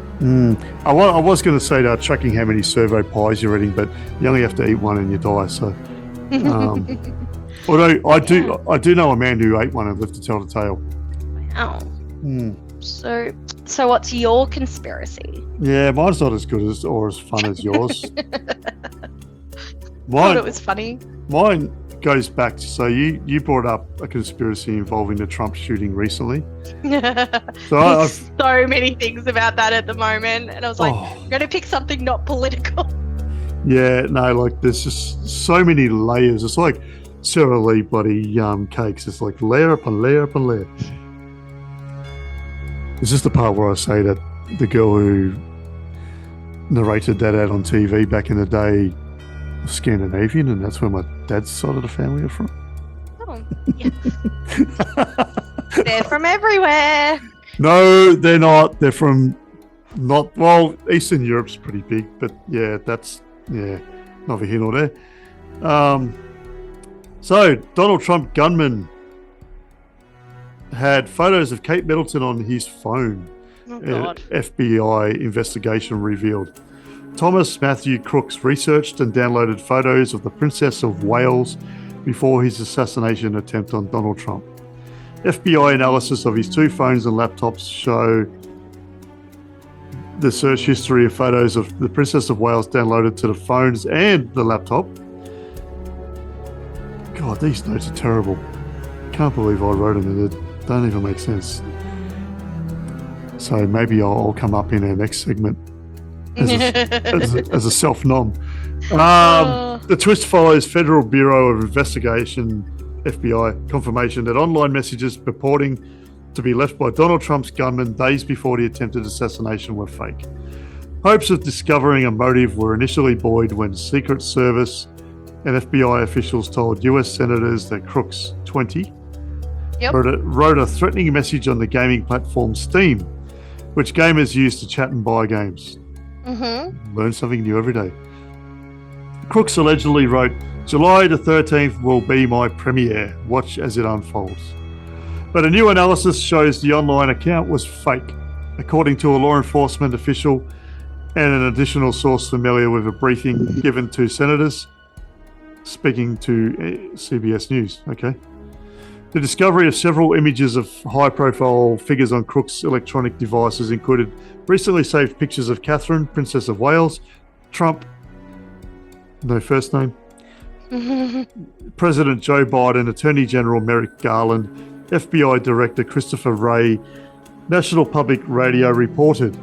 I was going to say they're tracking how many servo pies you're eating, but you only have to eat one and you die. So, although I do know a man who ate one and lived to tell the tale. Wow. So what's your conspiracy? Yeah, mine's not as good or as fun as yours. Thought it was funny. Mine goes back to, so you brought up a conspiracy involving the Trump shooting recently. There's so many things about that at the moment, and I was like, I'm going to pick something not political. Yeah, no, like there's just so many layers. It's like Sara Lee bloody cakes. It's like layer upon layer upon layer. Is this the part where I say that the girl who narrated that ad on TV back in the day was Scandinavian, and that's where my dad's side of the family are from? Oh, yeah. They're from everywhere. No, they're not. They're from Eastern Europe's pretty big, but yeah, that's neither here nor there. So Donald Trump gunman had photos of Kate Middleton on his phone. Oh, God. FBI investigation revealed. Thomas Matthew Crooks researched and downloaded photos of the Princess of Wales before his assassination attempt on Donald Trump. FBI analysis of his two phones and laptops show the search history of photos of the Princess of Wales downloaded to the phones and the laptop. God, these notes are terrible. Can't believe I wrote them and it don't even make sense. So maybe I'll come up in our next segment as a self-nom. The twist follows Federal Bureau of Investigation, FBI, confirmation that online messages purporting to be left by Donald Trump's gunman days before the attempted assassination were fake. Hopes of discovering a motive were initially buoyed when Secret Service and FBI officials told US senators that Crooks, 20, wrote a threatening message on the gaming platform Steam, which gamers use to chat and buy games. Mm-hmm. Learn something new every day. Crooks allegedly wrote, July the 13th will be my premiere. Watch as it unfolds. But a new analysis shows the online account was fake, according to a law enforcement official and an additional source familiar with a briefing given to senators, speaking to CBS News. Okay. The discovery of several images of high-profile figures on Crook's electronic devices included recently saved pictures of Catherine, Princess of Wales, Trump, no first name, President Joe Biden, Attorney General Merrick Garland, FBI Director Christopher Wray, National Public Radio reported.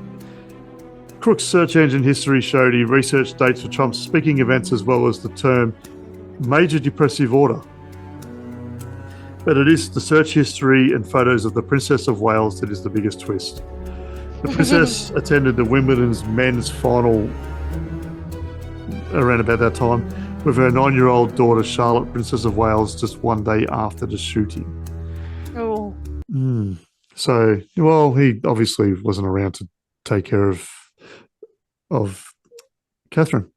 Crook's search engine history showed he researched dates for Trump's speaking events as well as the term major depressive order. But it is the search history and photos of the Princess of Wales that is the biggest twist. The princess attended the Wimbledon's men's final around about that time with her 9-year-old daughter Charlotte, Princess of Wales, just one day after the shooting. Oh. So, well, he obviously wasn't around to take care of Catherine.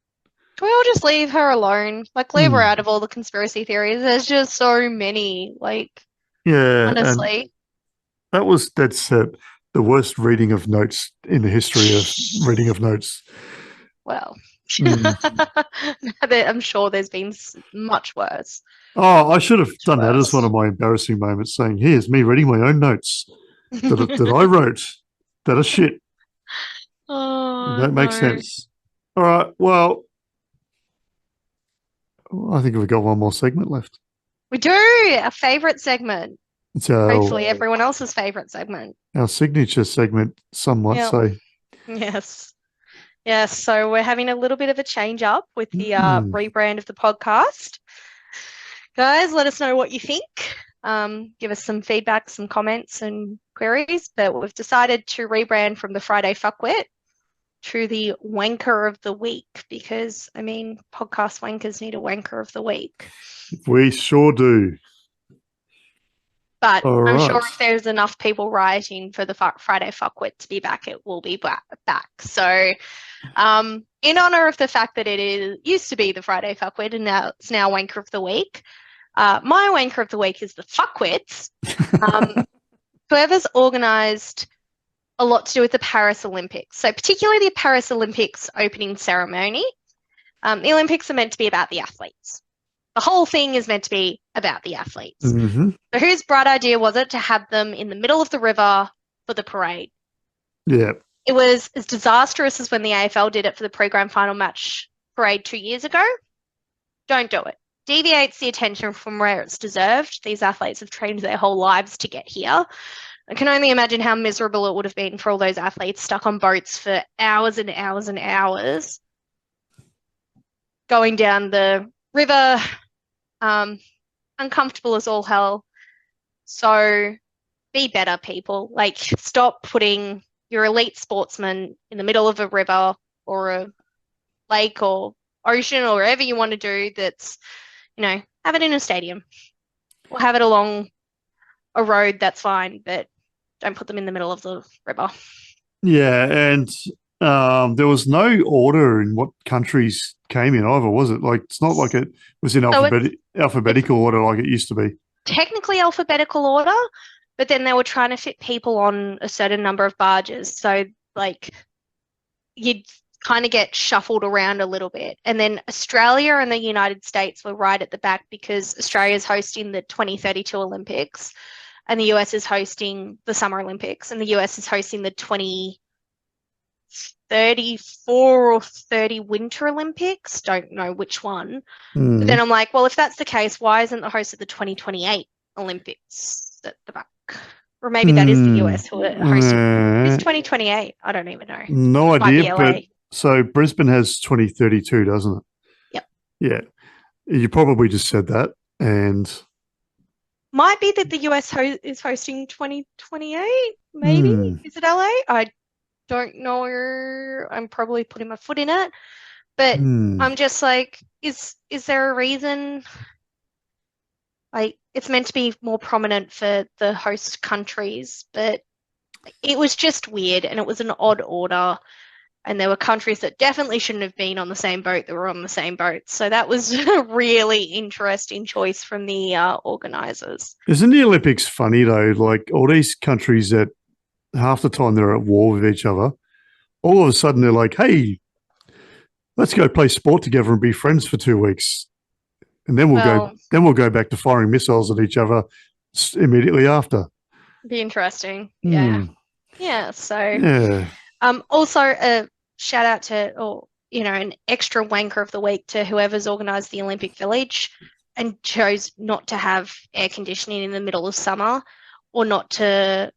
Can we all just leave her alone? Like, leave her out of all the conspiracy theories. There's just so many. Like, Yeah, honestly. That's the worst reading of notes in the history of reading of notes. Well, I'm sure there's been much worse. Oh, I should have done that as one of my embarrassing moments, saying, here's me reading my own notes that I wrote that are shit. Oh, That makes sense. All right, well, I think we've got one more segment left. We do. Our favourite segment. It's our, hopefully everyone else's favourite segment. Our signature segment, some might say. Yes. Yes, so we're having a little bit of a change up with the rebrand of the podcast. Guys, let us know what you think. Give us some feedback, some comments and queries. But we've decided to rebrand from the Friday Fuckwit to the Wanker of the Week because, I mean, podcast wankers need a Wanker of the Week. We sure do. But All I'm right. sure if there's enough people writing for the Friday Fuckwit to be back, it will be back. So in honor of the fact that used to be the Friday Fuckwit and now it's now Wanker of the Week, my Wanker of the Week is the Fuckwits. Whoever's organised a lot to do with the Paris Olympics. So particularly the Paris Olympics opening ceremony. The Olympics are meant to be about the athletes. The whole thing is meant to be about the athletes. Mm-hmm. So whose bright idea was it to have them in the middle of the river for the parade? Yeah. It was as disastrous as when the AFL did it for the pre-grand final match parade 2 years ago. Don't do it. Deviates the attention from where it's deserved. These athletes have trained their whole lives to get here. I can only imagine how miserable it would have been for all those athletes stuck on boats for hours and hours and hours, going down the river, uncomfortable as all hell. So be better, people. Like, stop putting your elite sportsmen in the middle of a river or a lake or ocean or wherever you want to do that's, have it in a stadium or have it along a road, that's fine, but don't put them in the middle of the river. Yeah, and there was no order in what countries came in either, was it? Like, it's not like it was in alphabetical order like it used to be. Technically alphabetical order, but then they were trying to fit people on a certain number of barges. So, like, you'd kind of get shuffled around a little bit. And then Australia and the United States were right at the back because Australia's hosting the 2032 Olympics and the US is hosting the Summer Olympics and the US is hosting the 2034 or 30 Winter Olympics. Don't know which one. But then I'm like, well, if that's the case, why isn't the host of the 2028 Olympics at the back? Or maybe that is the US who are hosting. It's 2028. I don't even know. No idea, but so Brisbane has 2032, doesn't it? Yep. Yeah. You probably just said that, and might be that the US is hosting 2028, maybe. Is it LA? I don't know. I'm probably putting my foot in it, but I'm just like, is there a reason? Like, it's meant to be more prominent for the host countries, but it was just weird, and it was an odd order. And there were countries that definitely shouldn't have been on the same boat that were on the same boat. So that was a really interesting choice from the organisers. Isn't the Olympics funny though? Like all these countries that half the time they're at war with each other, all of a sudden they're like, hey, let's go play sport together and be friends for 2 weeks. And then we'll go back to firing missiles at each other immediately after. Be interesting. Yeah. Yeah. So Yeah. also a shout out to, an extra wanker of the week to whoever's organised the Olympic Village and chose not to have air conditioning in the middle of summer, or not to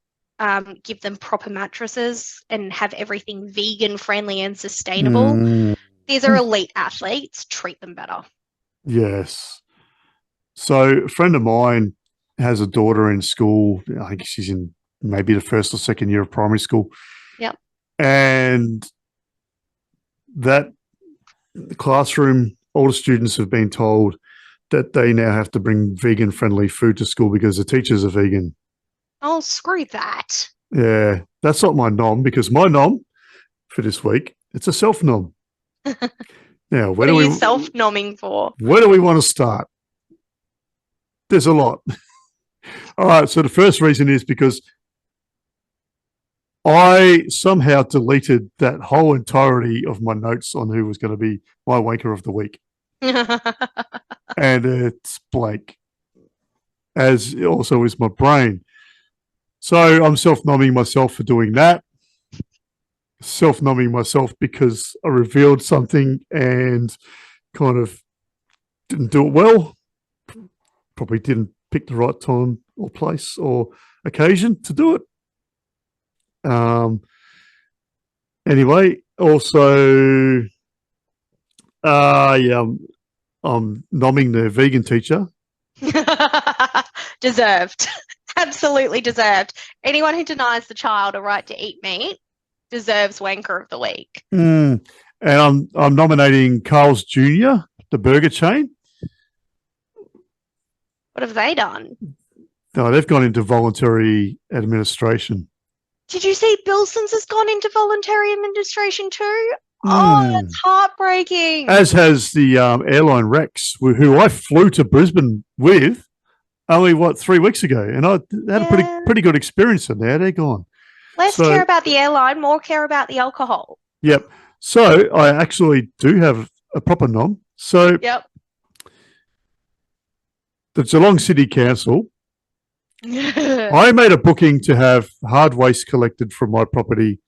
give them proper mattresses and have everything vegan friendly and sustainable. These are elite athletes. Treat them better. Yes. So a friend of mine has a daughter in school. I think she's in maybe the first or second year of primary school. Yep. And that classroom, all the students have been told that they now have to bring vegan friendly food to school because the teachers are vegan. Oh, screw that. Yeah, that's not my nom, because my nom for this week, it's a self nom. Now, What are you self-nomming for? where do we want to start? There's a lot. All right, so the first reason is because I somehow deleted that whole entirety of my notes on who was going to be my wanker of the week. And it's blank, as also is my brain. So I'm self-nomming myself for doing that. Self-nomming myself because I revealed something and kind of didn't do it well. Probably didn't pick the right time or place or occasion to do it. Anyway, also, I'm nomming the vegan teacher. Deserved. Absolutely deserved. Anyone who denies the child a right to eat meat deserves wanker of the week. And I'm nominating Carl's Jr., the burger chain. What have they done? No, they've gone into voluntary administration. Did you see Bilson's has gone into voluntary administration too? Oh, that's heartbreaking. As has the airline Rex, who I flew to Brisbane with only, 3 weeks ago. And I had a pretty good experience in there. They're gone. Less care about the airline, more care about the alcohol. Yep. So I actually do have a proper nom. So the Geelong City Council, I made a booking to have hard waste collected from my property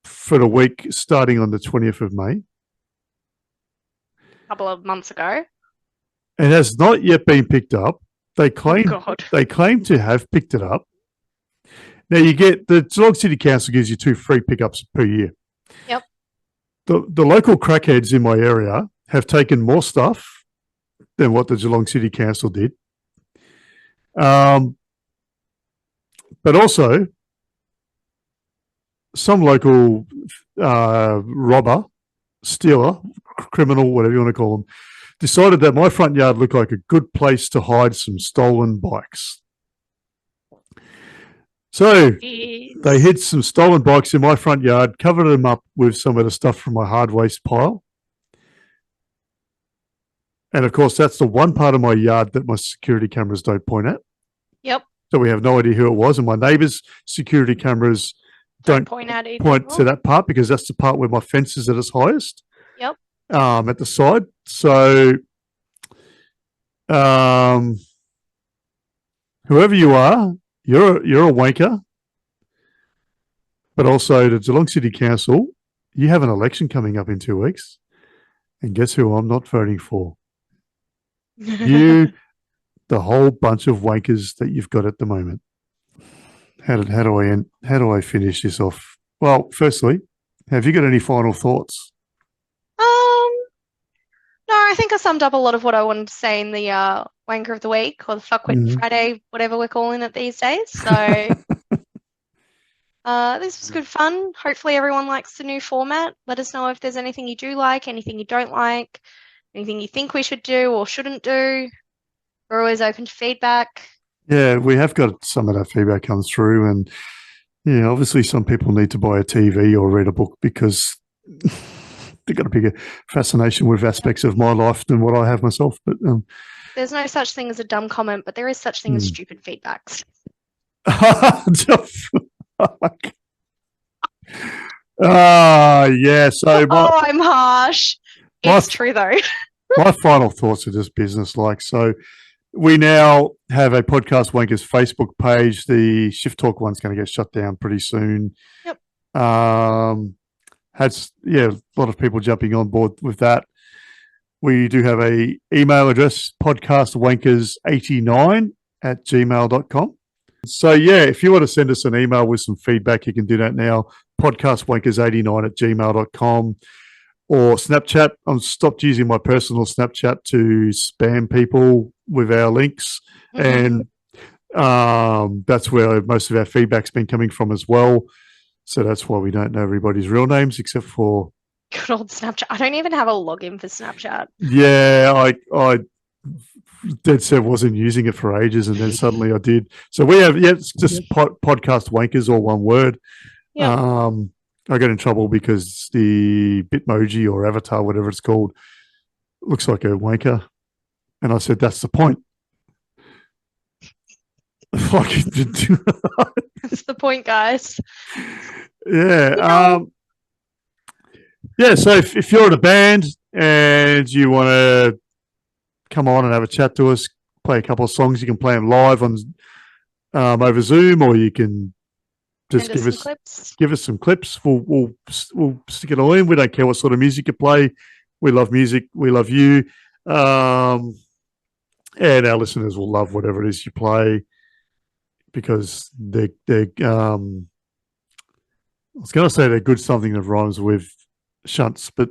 for the week starting on the 20th of May. A couple of months ago. It has not yet been picked up. They claim to have picked it up. Now you get the Geelong City Council gives you 2 free pickups per year. Yep. The local crackheads in my area have taken more stuff than what the Geelong City Council did. But also some local robber, stealer, criminal, whatever you want to call them, decided that my front yard looked like a good place to hide some stolen bikes. So they hid some stolen bikes in my front yard, covered them up with some of the stuff from my hard waste pile. And of course, that's the one part of my yard that my security cameras don't point at. Yep. So we have no idea who it was. And my neighbour's security cameras don't point to that part, because that's the part where my fence is at its highest. Yep. At the side. So whoever you are, you're a wanker. But also the Geelong City Council, you have an election coming up in 2 weeks. And guess who I'm not voting for? You, the whole bunch of wankers that you've got at the moment. How do I finish this off? Well, firstly, have you got any final thoughts? No, I think I summed up a lot of what I wanted to say in the wanker of the week, or the fuckwit Friday, whatever we're calling it these days. So this was good fun. Hopefully everyone likes the new format. Let us know if there's anything you do like, anything you don't like, anything you think we should do or shouldn't do. We're always open to feedback. Yeah, we have got some of that feedback comes through, and yeah, obviously some people need to buy a TV or read a book because they've got a bigger fascination with aspects of my life than what I have myself. But There's no such thing as a dumb comment, but there is such thing as stupid feedbacks. Yeah. So I'm harsh. It's true though. My final thoughts of this business, so we now have a Podcast Wankers Facebook page. The Shift Talk one's going to get shut down pretty soon. Yep. Has a lot of people jumping on board with that. We do have a email address, podcastwankers89@gmail.com. So if you want to send us an email with some feedback, you can do that now. Podcastwankers89@gmail.com. Or Snapchat. I've stopped using my personal Snapchat to spam people with our links. And that's where most of our feedback's been coming from as well. So that's why we don't know everybody's real names except for... Good old Snapchat. I don't even have a login for Snapchat. Yeah, I dead set wasn't using it for ages, and then suddenly I did. So we have, it's just Podcast Wankers, all one word. Yeah. I got in trouble because the Bitmoji or avatar, whatever it's called, looks like a wanker. And I said, that's the point. That's the point, guys. Yeah. So if you're in a band and you want to come on and have a chat to us, play a couple of songs, you can play them live on over Zoom, or you can just give us some clips. We'll stick it all in. We don't care what sort of music you play. We love music. We love you. And our listeners will love whatever it is you play, because they're I was going to say they're good, something that rhymes with shunts, but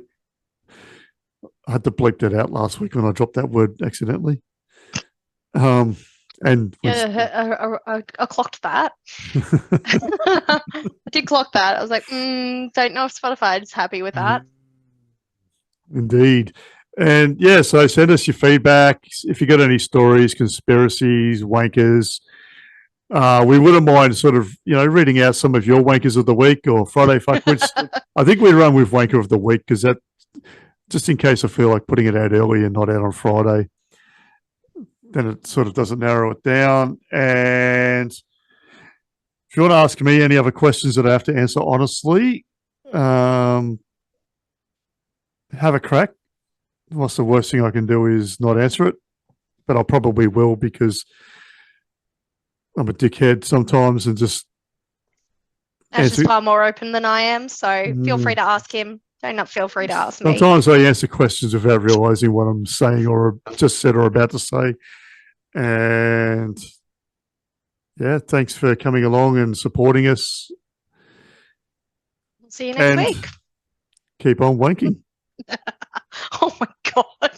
I had to bleep that out last week when I dropped that word accidentally. And I clocked that. I did clock that. I was like, don't know if Spotify is happy with that. Indeed. And so send us your feedback. If you got any stories, conspiracies, wankers, we wouldn't mind sort of, reading out some of your wankers of the week or Friday fuck, which I think we run with wanker of the week, because that, just in case I feel like putting it out early and not out on Friday, then it sort of doesn't narrow it down. And if you want to ask me any other questions that I have to answer honestly, have a crack. What's the worst thing I can do is not answer it, but I probably will, because I'm a dickhead sometimes and just... Ash is far more open than I am, so feel free to ask him. Don't feel free to ask me. Sometimes I answer questions without realizing what I'm saying or just said or about to say. And thanks for coming along and supporting us. See you next week. Keep on wanking. Oh my God.